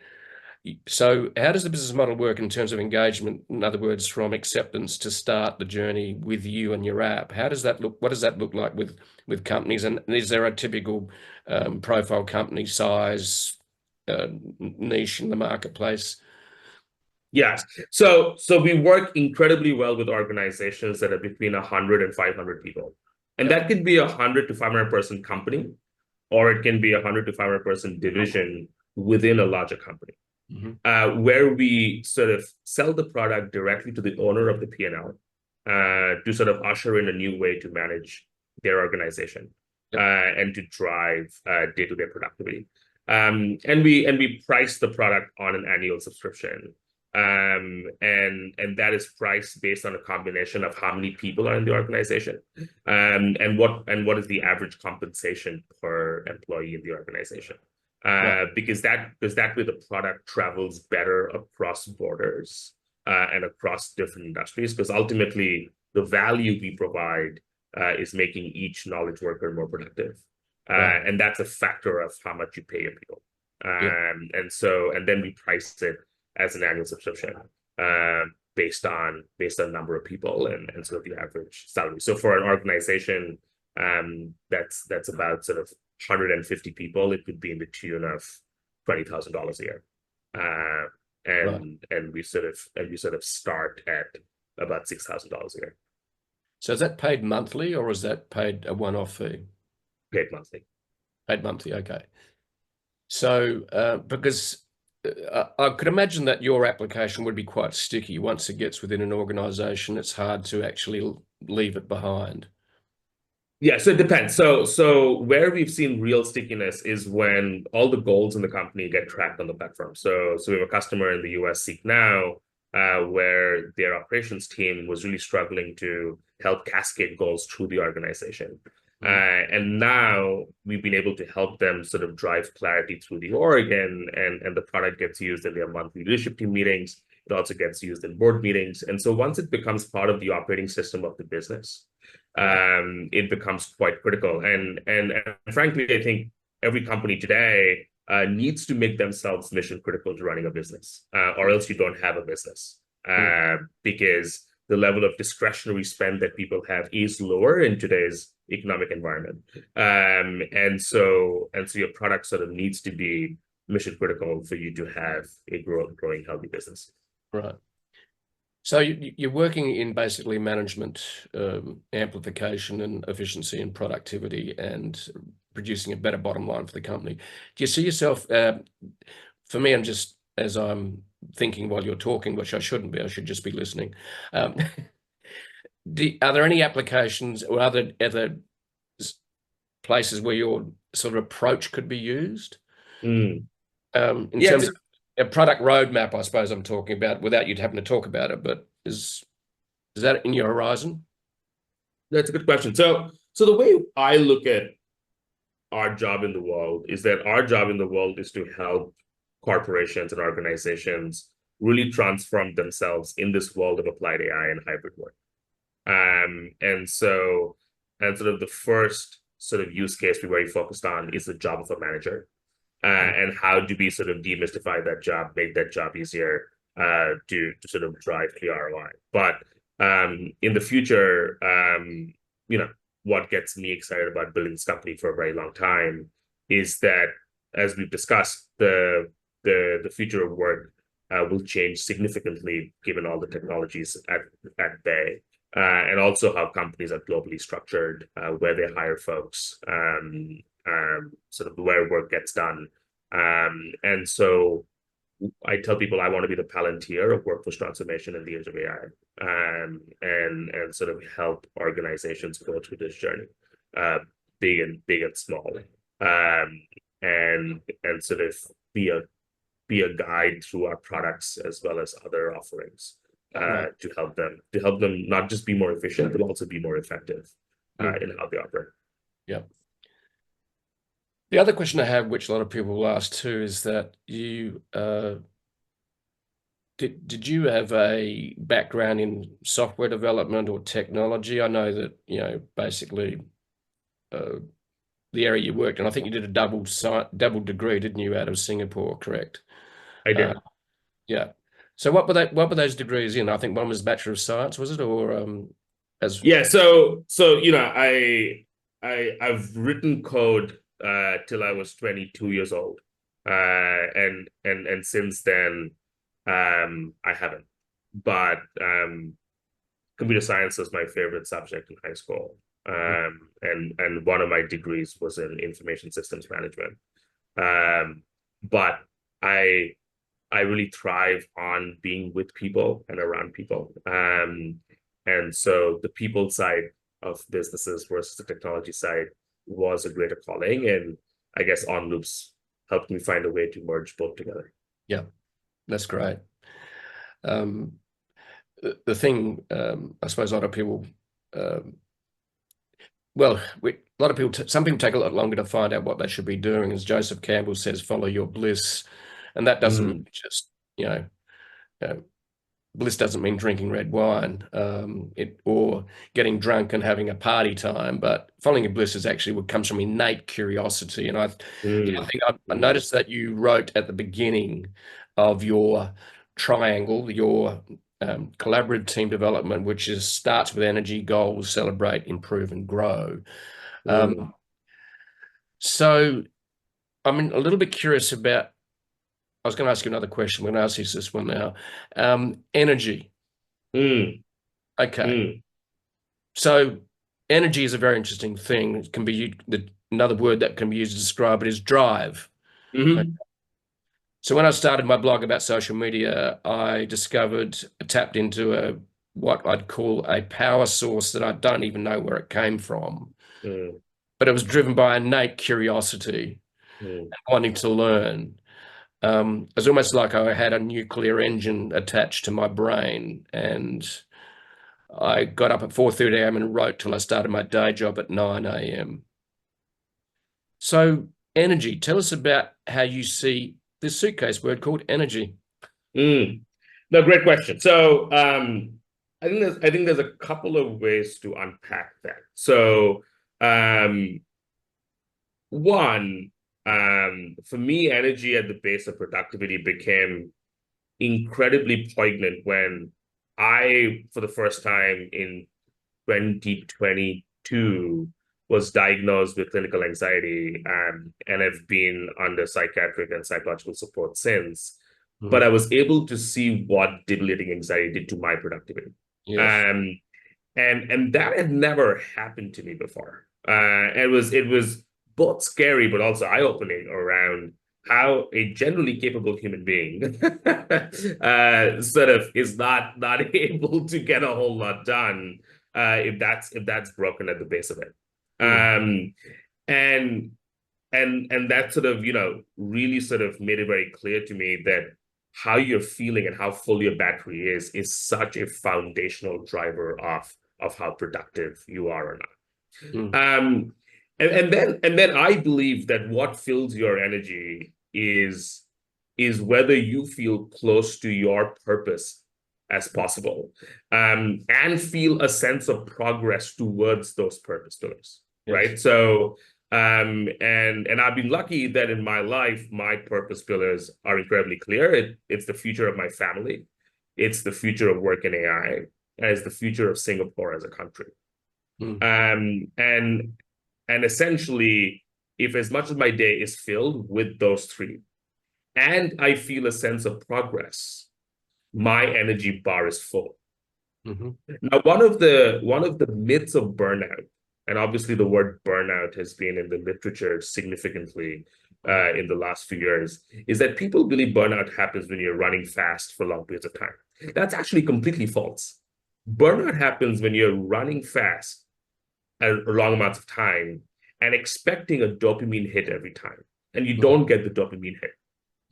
So how does the business model work in terms of engagement? In other words, from acceptance to start the journey with you and your app. How does that look? What does that look like with companies? And is there a typical profile company size niche in the marketplace? Yes. So we work incredibly well with organizations that are between 100 and 500 people. And that could be a 100 to 500 person company, or it can be a 100 to 500 person division within a larger company. Where we sort of sell the product directly to the owner of the P&L to sort of usher in a new way to manage their organization and to drive day-to-day productivity. And we price the product on an annual subscription. And that is priced based on a combination of how many people are in the organization and what is the average compensation per employee in the organization. Because that way the product travels better across borders and across different industries, because ultimately the value we provide is making each knowledge worker more productive. And that's a factor of how much you pay your people. Yeah. And then we priced it as an annual subscription, based on number of people and sort of the average salary. So for an organization, that's about sort of 150 people, it could be in the tune of $20,000 a year. Right. And we sort of start at about $6,000 a year, So is that paid monthly or is that paid a one-off fee? paid monthly. Paid monthly, okay. So because I could imagine that your application would be quite sticky. Once it gets within an organization, it's hard to actually leave it behind. Yeah, so it depends. So where we've seen real stickiness is when all the goals in the company get tracked on the platform. So we have a customer in the US, Seek Now, where their operations team was really struggling to help cascade goals through the organization. And now we've been able to help them sort of drive clarity through the org, and the product gets used in their monthly leadership team meetings. It also gets used in board meetings. And so once it becomes part of the operating system of the business, it becomes quite critical. And frankly, I think every company today needs to make themselves mission critical to running a business, or else you don't have a business, because the level of discretionary spend that people have is lower in today's economic environment. And so your product sort of needs to be mission critical for you to have a growing healthy business. Right. So you're working in basically management, amplification and efficiency and productivity and producing a better bottom line for the company. Do you see yourself, for me, as I'm thinking while you're talking, which I shouldn't be, I should just be listening. Are there any applications or other places where your sort of approach could be used? In terms of a product roadmap, I suppose I'm talking about, without you having to talk about it, but is that in your horizon? That's a good question. So the way I look at our job in the world is that our job in the world is to help corporations and organizations really transform themselves in this world of applied AI and hybrid work. And sort of the first sort of use case we're very focused on is the job of a manager. And how do we sort of demystify that job, make that job easier, to sort of drive the ROI. But in the future, what gets me excited about building this company for a very long time is that, as we've discussed, the future of work will change significantly given all the technologies at bay, and also how companies are globally structured, where they hire folks, sort of where work gets done. And so I tell people I want to be the Palantir of workforce transformation in the age of AI, and sort of help organizations go through this journey, big and small, and sort of be a guide through our products as well as other offerings, to help them not just be more efficient but also be more effective in how they operate. Yeah. The other question I have, which a lot of people will ask too, is that you did you have a background in software development or technology? I know that basically the area you worked in. I think you did a double degree, didn't you, out of Singapore? Correct? I did. Yeah. So what were those degrees in? I think one was Bachelor of Science, was it, or as? Yeah. So I've written code till I was 22 years old, and since then I haven't. But computer science was my favorite subject in high school, and one of my degrees was in information systems management. But I really thrive on being with people and around people, and so the people side of businesses versus the technology side was a greater calling, and I guess OnLoops helped me find a way to merge both together. Yeah, that's great. The thing, I suppose a lot of people, some people take a lot longer to find out what they should be doing. As Joseph Campbell says, follow your bliss. And that doesn't just, bliss doesn't mean drinking red wine, or getting drunk and having a party time, but following your bliss is actually what comes from innate curiosity. And I Mm, think I noticed that you wrote at the beginning of your triangle, your collaborative team development, which is starts with energy, goals, celebrate, improve, and grow. mm, So I'm a little bit curious about. I was going to ask you another question. I'm going to ask you this one now. Energy. mm, Okay. mm, So energy is a very interesting thing. It can be another word that can be used to describe it is drive. Okay. mhm, So when I started my blog about social media, I tapped into what I'd call a power source that I don't even know where it came from, mm, but it was driven by innate curiosity mm, and wanting to learn. It was almost like I had a nuclear engine attached to my brain, and I got up at 4:30 a.m. and wrote till I started my day job at 9 a.m. So, energy, tell us about how you see this suitcase word called energy. mm. No, great question. So, I think there's a couple of ways to unpack that. So, um, one, for me, energy at the base of productivity became incredibly poignant when I, for the first time in 2022, was diagnosed with clinical anxiety, and have been under psychiatric and psychological support since. But Mm. I was able to see what debilitating anxiety did to my productivity. Yes. Um, and that had never happened to me before. It was both scary but also eye-opening around how a generally capable human being sort of is not able to get a whole lot done if that's broken at the base of it. Mm. Um, and and that sort of really sort of made it very clear to me that how you're feeling and how full your battery is such a foundational driver of how productive you are or Mm. not. And then I believe that what fills your energy is whether you feel close to your purpose as possible, and feel a sense of progress towards those purpose pillars, Yes. right? So, and I've been lucky that in my life, my purpose pillars are incredibly clear. It's the future of my family, it's the future of work in AI, and it's the future of Singapore as a country. Mm. And essentially, if as much of my day is filled with those three, and I feel a sense of progress, my energy bar is full. Mm-hmm. Now, one of the myths of burnout, and obviously the word burnout has been in the literature significantly Mm. in the last few years, is that people believe burnout happens when you're running fast for long periods of time. That's actually completely false. Burnout happens when you're running fast a long amounts of time and expecting a dopamine hit every time, and you Mm. don't get the dopamine hit.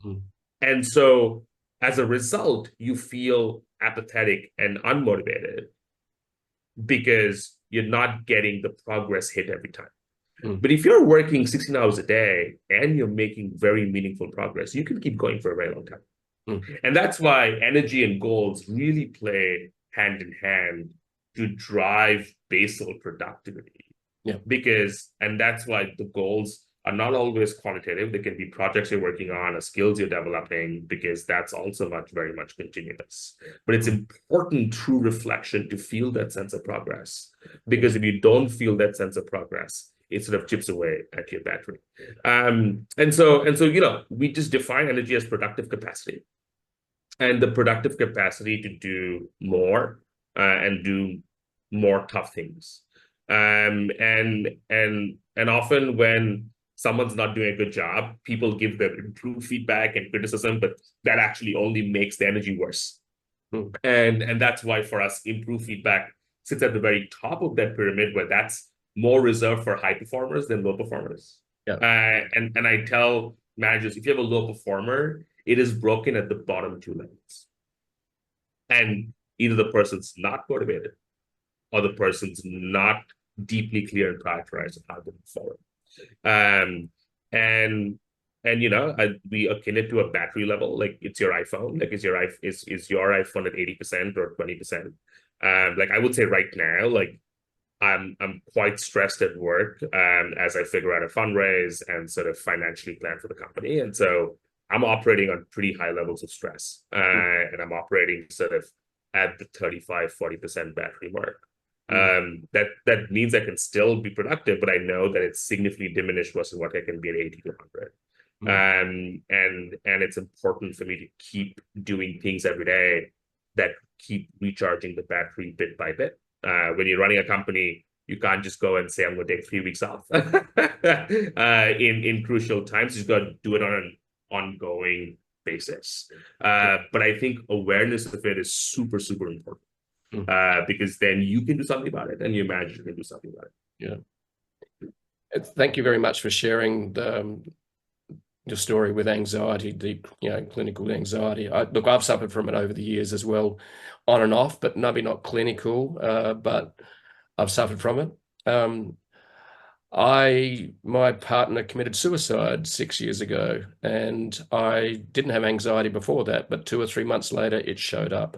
Mm. And so as a result, you feel apathetic and unmotivated because you're not getting the progress hit every time. Mm. But if you're working 16 hours a day and you're making very meaningful progress, you can keep going for a very long time. Mm. And that's why energy and goals really play hand in hand to drive basal productivity. Yeah. And that's why the goals are not always quantitative. They can be projects you're working on or skills you're developing, because that's also very much continuous. But it's Mm. important through reflection to feel that sense of progress. Yes. Because if you don't feel that sense of progress, it sort of chips away at your battery. And so, we just define energy as productive capacity, and the productive capacity to do more, and do more tough things. And often when someone's not doing a good job, people give them improved feedback and criticism, but that actually only makes the energy worse. Mm. And that's why for us, improved feedback sits at the very top of that pyramid, where that's more reserved for high performers than low performers. Yeah. And I tell managers, if you have a low performer, it is broken at the bottom two levels. And either the person's not motivated or the person's not deeply clear and prioritized on how to move forward. Um, and and we akin it to a battery level. Like it's your iPhone. Like is your iPhone at 80% or 20%? Like I would say right now, like I'm quite stressed at work as I figure out a fundraise and sort of financially plan for the company. And so I'm operating on pretty high levels of stress. And I'm operating sort of at the 35-40% battery mark. That means I can still be productive, but I know that it's significantly diminished versus what I can be at 80 to 100. And it's important for me to keep doing things every day that keep recharging the battery bit by bit. When you're running a company, you can't just go and say, I'm going to take 3 weeks off in crucial times. You've got to do it on an ongoing basis. But I think awareness of it is super, super important because then you can do something about it and your manager can do something about it. Yeah. Thank you very much for sharing your story with anxiety, deep, clinical anxiety. Look, I've suffered from it over the years as well, on and off, but maybe not clinical, but I've suffered from it. My partner committed suicide 6 years ago, and I didn't have anxiety before that, but 2 or 3 months later, it showed up.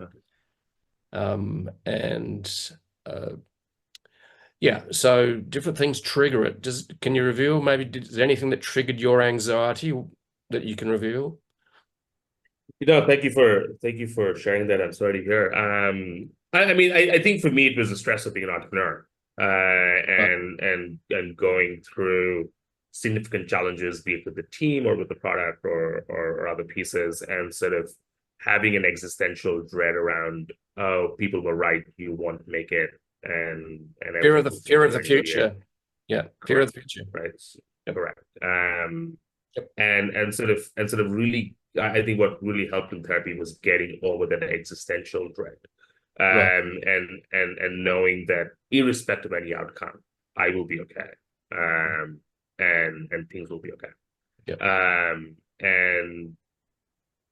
Yeah, so different things trigger it. Can you reveal maybe, is there anything that triggered your anxiety that you can reveal? Thank you for sharing that. I'm sorry to hear. I mean, I think for me it was the stress of being an entrepreneur, and going through significant challenges, be it with the team or with the product or other pieces, and sort of having an existential dread around, oh, people were right, you won't make it, and fear of the future. Yeah, fear of the future. Right. Correct. And sort of really, I think what really helped in therapy was getting over that existential dread, and knowing that irrespective of any outcome, I will be okay, and things will be okay.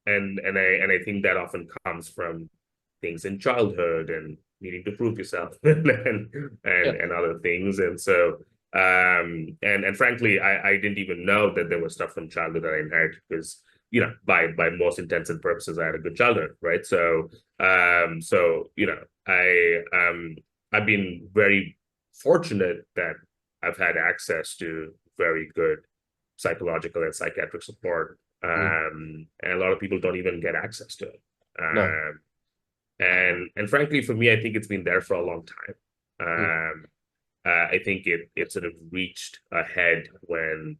And I think that often comes from things in childhood and needing to prove yourself and other things. And so and frankly, I didn't even know that there was stuff from childhood that I inherited because by most intents and purposes I had a good childhood, right? So I've been very fortunate that I've had access to very good psychological and psychiatric support, and a lot of people don't even get access to it. And frankly, for me, I think it's been there for a long time. I think it sort of reached a head when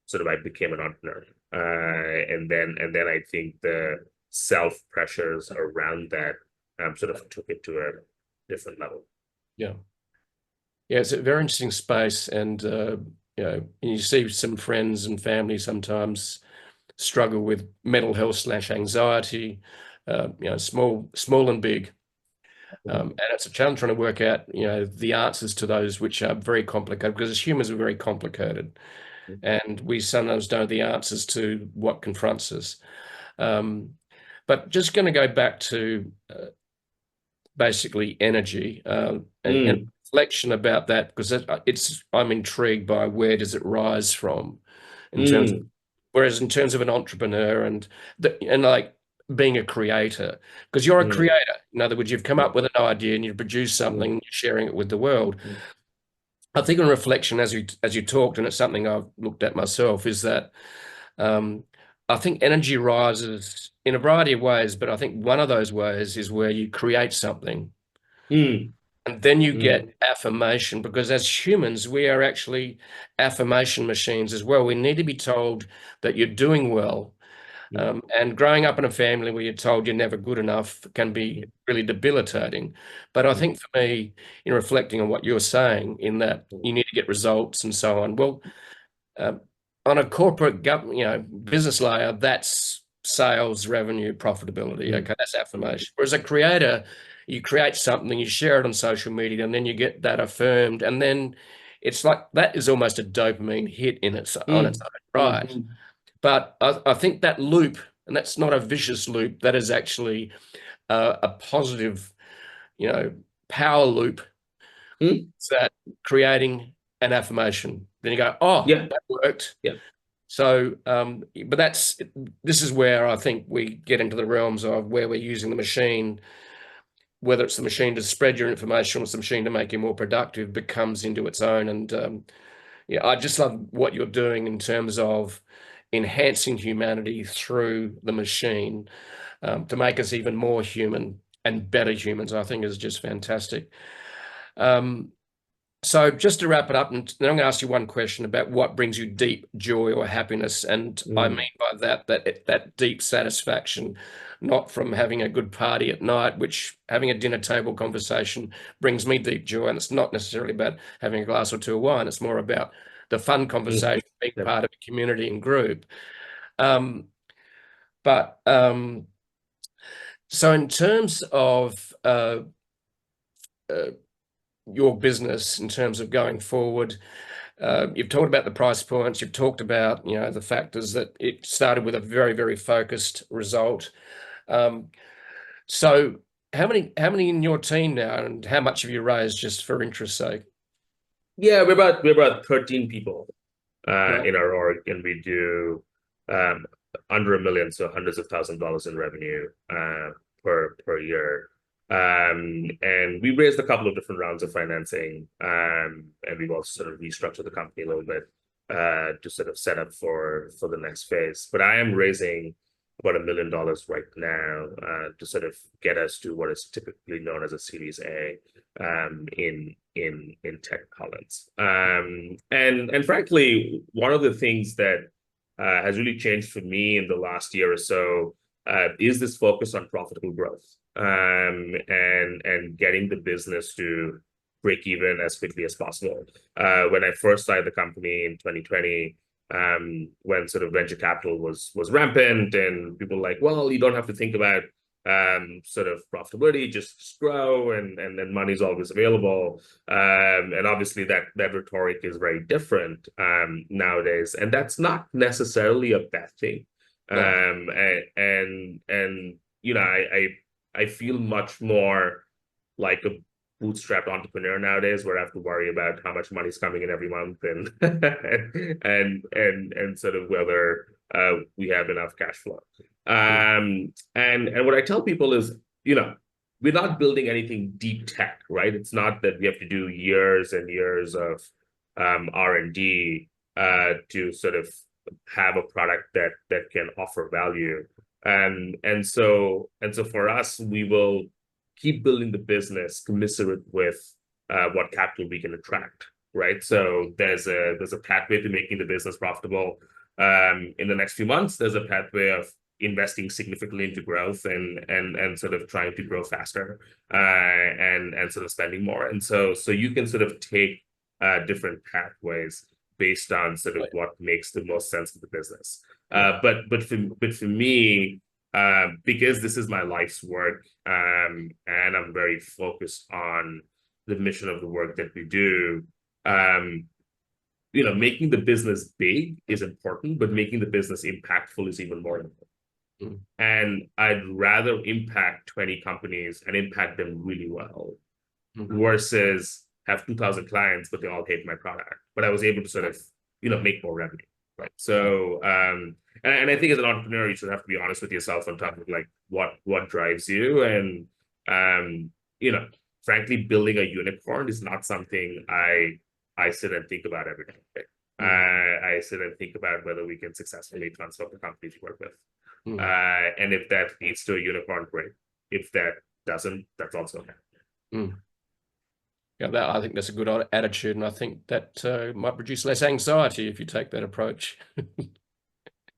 sort of I became an entrepreneur, and then I think the self pressures around that sort of took it to a different level. Yeah, it's a very interesting space, and you see some friends and family sometimes struggle with mental health / anxiety, small and big. And it's a challenge trying to work out, the answers to those, which are very complicated, because as humans, we're very complicated, and we sometimes don't know the answers to what confronts us. But just going to go back to basically energy and reflection about that, because I'm intrigued by where does it rise from, whereas in terms of an entrepreneur and like being a creator, because you're a creator. In other words, you've come up with an idea and you produce something, you're sharing it with the world. I think in reflection, as you talked, and it's something I've looked at myself, is that I think energy rises in a variety of ways, but I think one of those ways is where you create something. And then you get affirmation, because as humans, we are actually affirmation machines as well. We need to be told that you're doing well. And growing up in a family where you're told you're never good enough can be really debilitating. But I think for me, in reflecting on what you're saying, in that you need to get results and so on, well, on a corporate business layer, that's sales, revenue, profitability. Okay, that's affirmation. Whereas a creator, you create something, you share it on social media, and then you get that affirmed, and then it's like that is almost a dopamine hit on its own right. But I think that loop, and that's not a vicious loop, that is actually a positive, power loop. It's that creating an affirmation. Then you go, oh, that worked. So, but this is where I think we get into the realms of where we're using the machine, whether it's the machine to spread your information or it's the machine to make you more productive, becomes into its own. And yeah, I just love what you're doing in terms of enhancing humanity through the machine, to make us even more human and better humans. I think is just fantastic. Um, so just to wrap it up, and then I'm going to ask you one question about what brings you deep joy or happiness. And I mean by that deep satisfaction, not from having a good party at night, which having a dinner table conversation brings me deep joy. And it's not necessarily about having a glass or two of wine. It's more about the fun conversation, being Yep. part of a community and group. Um, but so in terms of your business, in terms of going forward, you've talked about the price points. You've talked about, the factors that it started with a very, very focused result. So how many in your team now, and how much have you raised, just for interest's sake? Yeah, we're about 13 people Right. in our org, and we do under $1 million, so hundreds of thousands of dollars in revenue per year. And we raised a couple of different rounds of financing, and we've also sort of restructured the company a little bit to sort of set up for the next phase. But I am raising about $1 million right now to sort of get us to what is typically known as a Series A in tech parlance. And frankly, one of the things that has really changed for me in the last year or so is this focus on profitable growth, and getting the business to break even as quickly as possible. When I first started the company in 2020, when sort of venture capital was rampant, and people were like, well, you don't have to think about sort of profitability, just grow, and then money's always available. And obviously that rhetoric is very different nowadays, and that's not necessarily a bad thing. No. And I feel much more like a bootstrapped entrepreneur nowadays, where I have to worry about how much money's coming in every month, and and sort of whether we have enough cash flow. And what I tell people is, we're not building anything deep tech, right? It's not that we have to do years and years of R&D to sort of have a product that can offer value. And so for us, we will keep building the business commensurate with what capital we can attract, right? So there's a pathway to making the business profitable. In the next few months, there's a pathway of investing significantly into growth, and sort of trying to grow faster, and sort of spending more. And so you can sort of take different pathways based on sort of what makes the most sense for the business. But for me, because this is my life's work, and I'm very focused on the mission of the work that we do, making the business big is important, but making the business impactful is even more important. And I'd rather impact 20 companies and impact them really well, versus have 2,000 clients, but they all hate my product. But I was able to sort of, make more revenue, right? So, and I think as an entrepreneur, you should have to be honest with yourself on top of like what drives you. And, frankly, building a unicorn is not something I sit and think about every day. I sit and think about whether we can successfully transform the companies we work with. And if that leads to a unicorn, great. If that doesn't, that's also okay. Yeah, I think that's a good attitude, and I think that might produce less anxiety if you take that approach.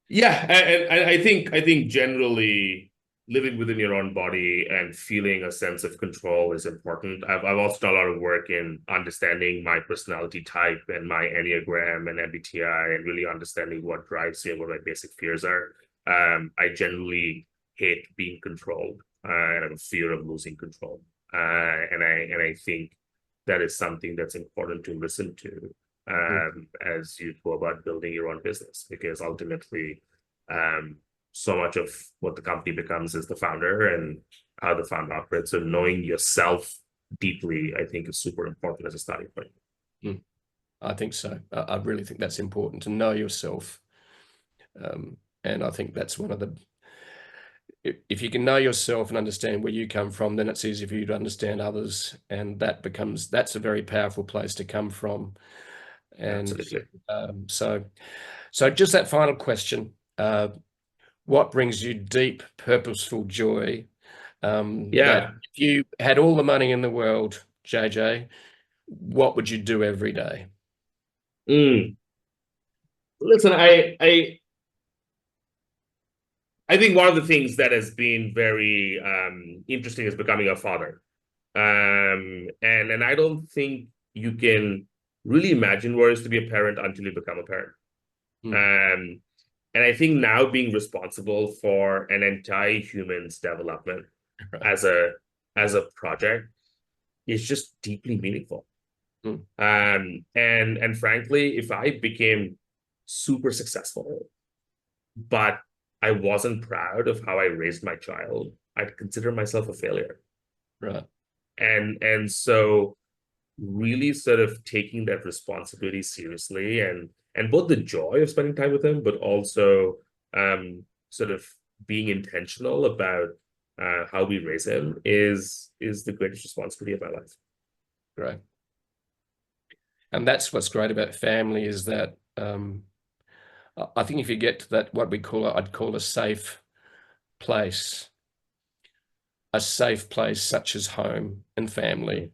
Yeah, and I think generally living within your own body and feeling a sense of control is important. I've also done a lot of work in understanding my personality type and my Enneagram and MBTI, and really understanding what drives me and what my basic fears are. I generally hate being controlled, and I have a fear of losing control. And I think that is something that's important to listen to as you go about building your own business, because ultimately, so much of what the company becomes is the founder and how the founder operates. So knowing yourself deeply, I think, is super important as a starting point. I think so. I really think that's important, to know yourself. And I think that's one of the, if you can know yourself and understand where you come from, then it's easier for you to understand others. And that's a very powerful place to come from. And Absolutely. so just that final question, what brings you deep, purposeful joy? That if you had all the money in the world, JJ, what would you do every day? Listen, I think one of the things that has been very interesting is becoming a father. And I don't think you can really imagine what it is to be a parent until you become a parent. And I think now being responsible for an entire human's development as a project is just deeply meaningful. And frankly, if I became super successful, but I wasn't proud of how I raised my child, I'd consider myself a failure. Right. And so really sort of taking that responsibility seriously, and both the joy of spending time with him, but also sort of being intentional about how we raise him is the greatest responsibility of my life. Right. And that's what's great about family, is that I think if you get to that, what I'd call a safe place such as home and family,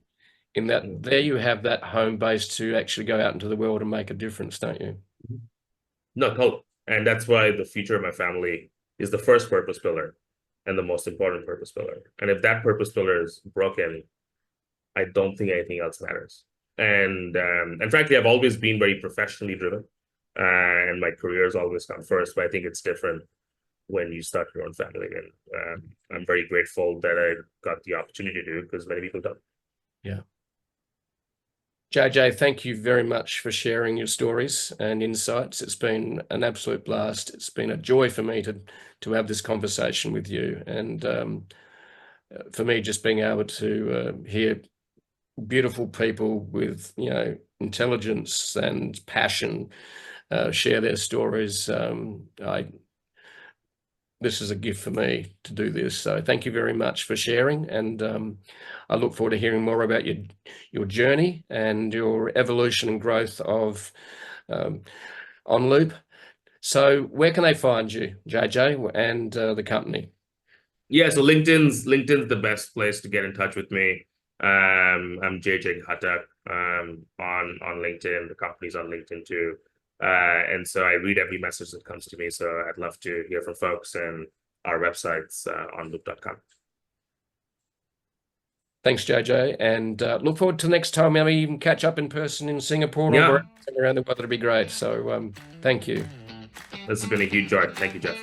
in that there you have that home base to actually go out into the world and make a difference, don't you? No, totally. And that's why the future of my family is the first purpose pillar and the most important purpose pillar. And if that purpose pillar is broken, I don't think anything else matters. And frankly, I've always been very professionally driven, and my career has always come first. But I think it's different when you start your own family, and I'm very grateful that I got the opportunity to do, because many people don't. Yeah. JJ, thank you very much for sharing your stories and insights. It's been an absolute blast. It's been a joy for me to have this conversation with you, and for me, just being able to hear beautiful people with, intelligence and passion share their stories. This is a gift for me to do this. So thank you very much for sharing. And I look forward to hearing more about your journey and your evolution and growth of OnLoop. So where can they find you, JJ, and the company? Yeah, so LinkedIn's the best place to get in touch with me. I'm JJ Ghatak on LinkedIn. The company's on LinkedIn too. And so I read every message that comes to me. So I'd love to hear from folks, and our website's onloop.com. Thanks, JJ, and look forward to the next time. Maybe even catch up in person in Singapore Yeah. or around the world. That'd be great. So thank you. This has been a huge joy. Thank you, Jeff.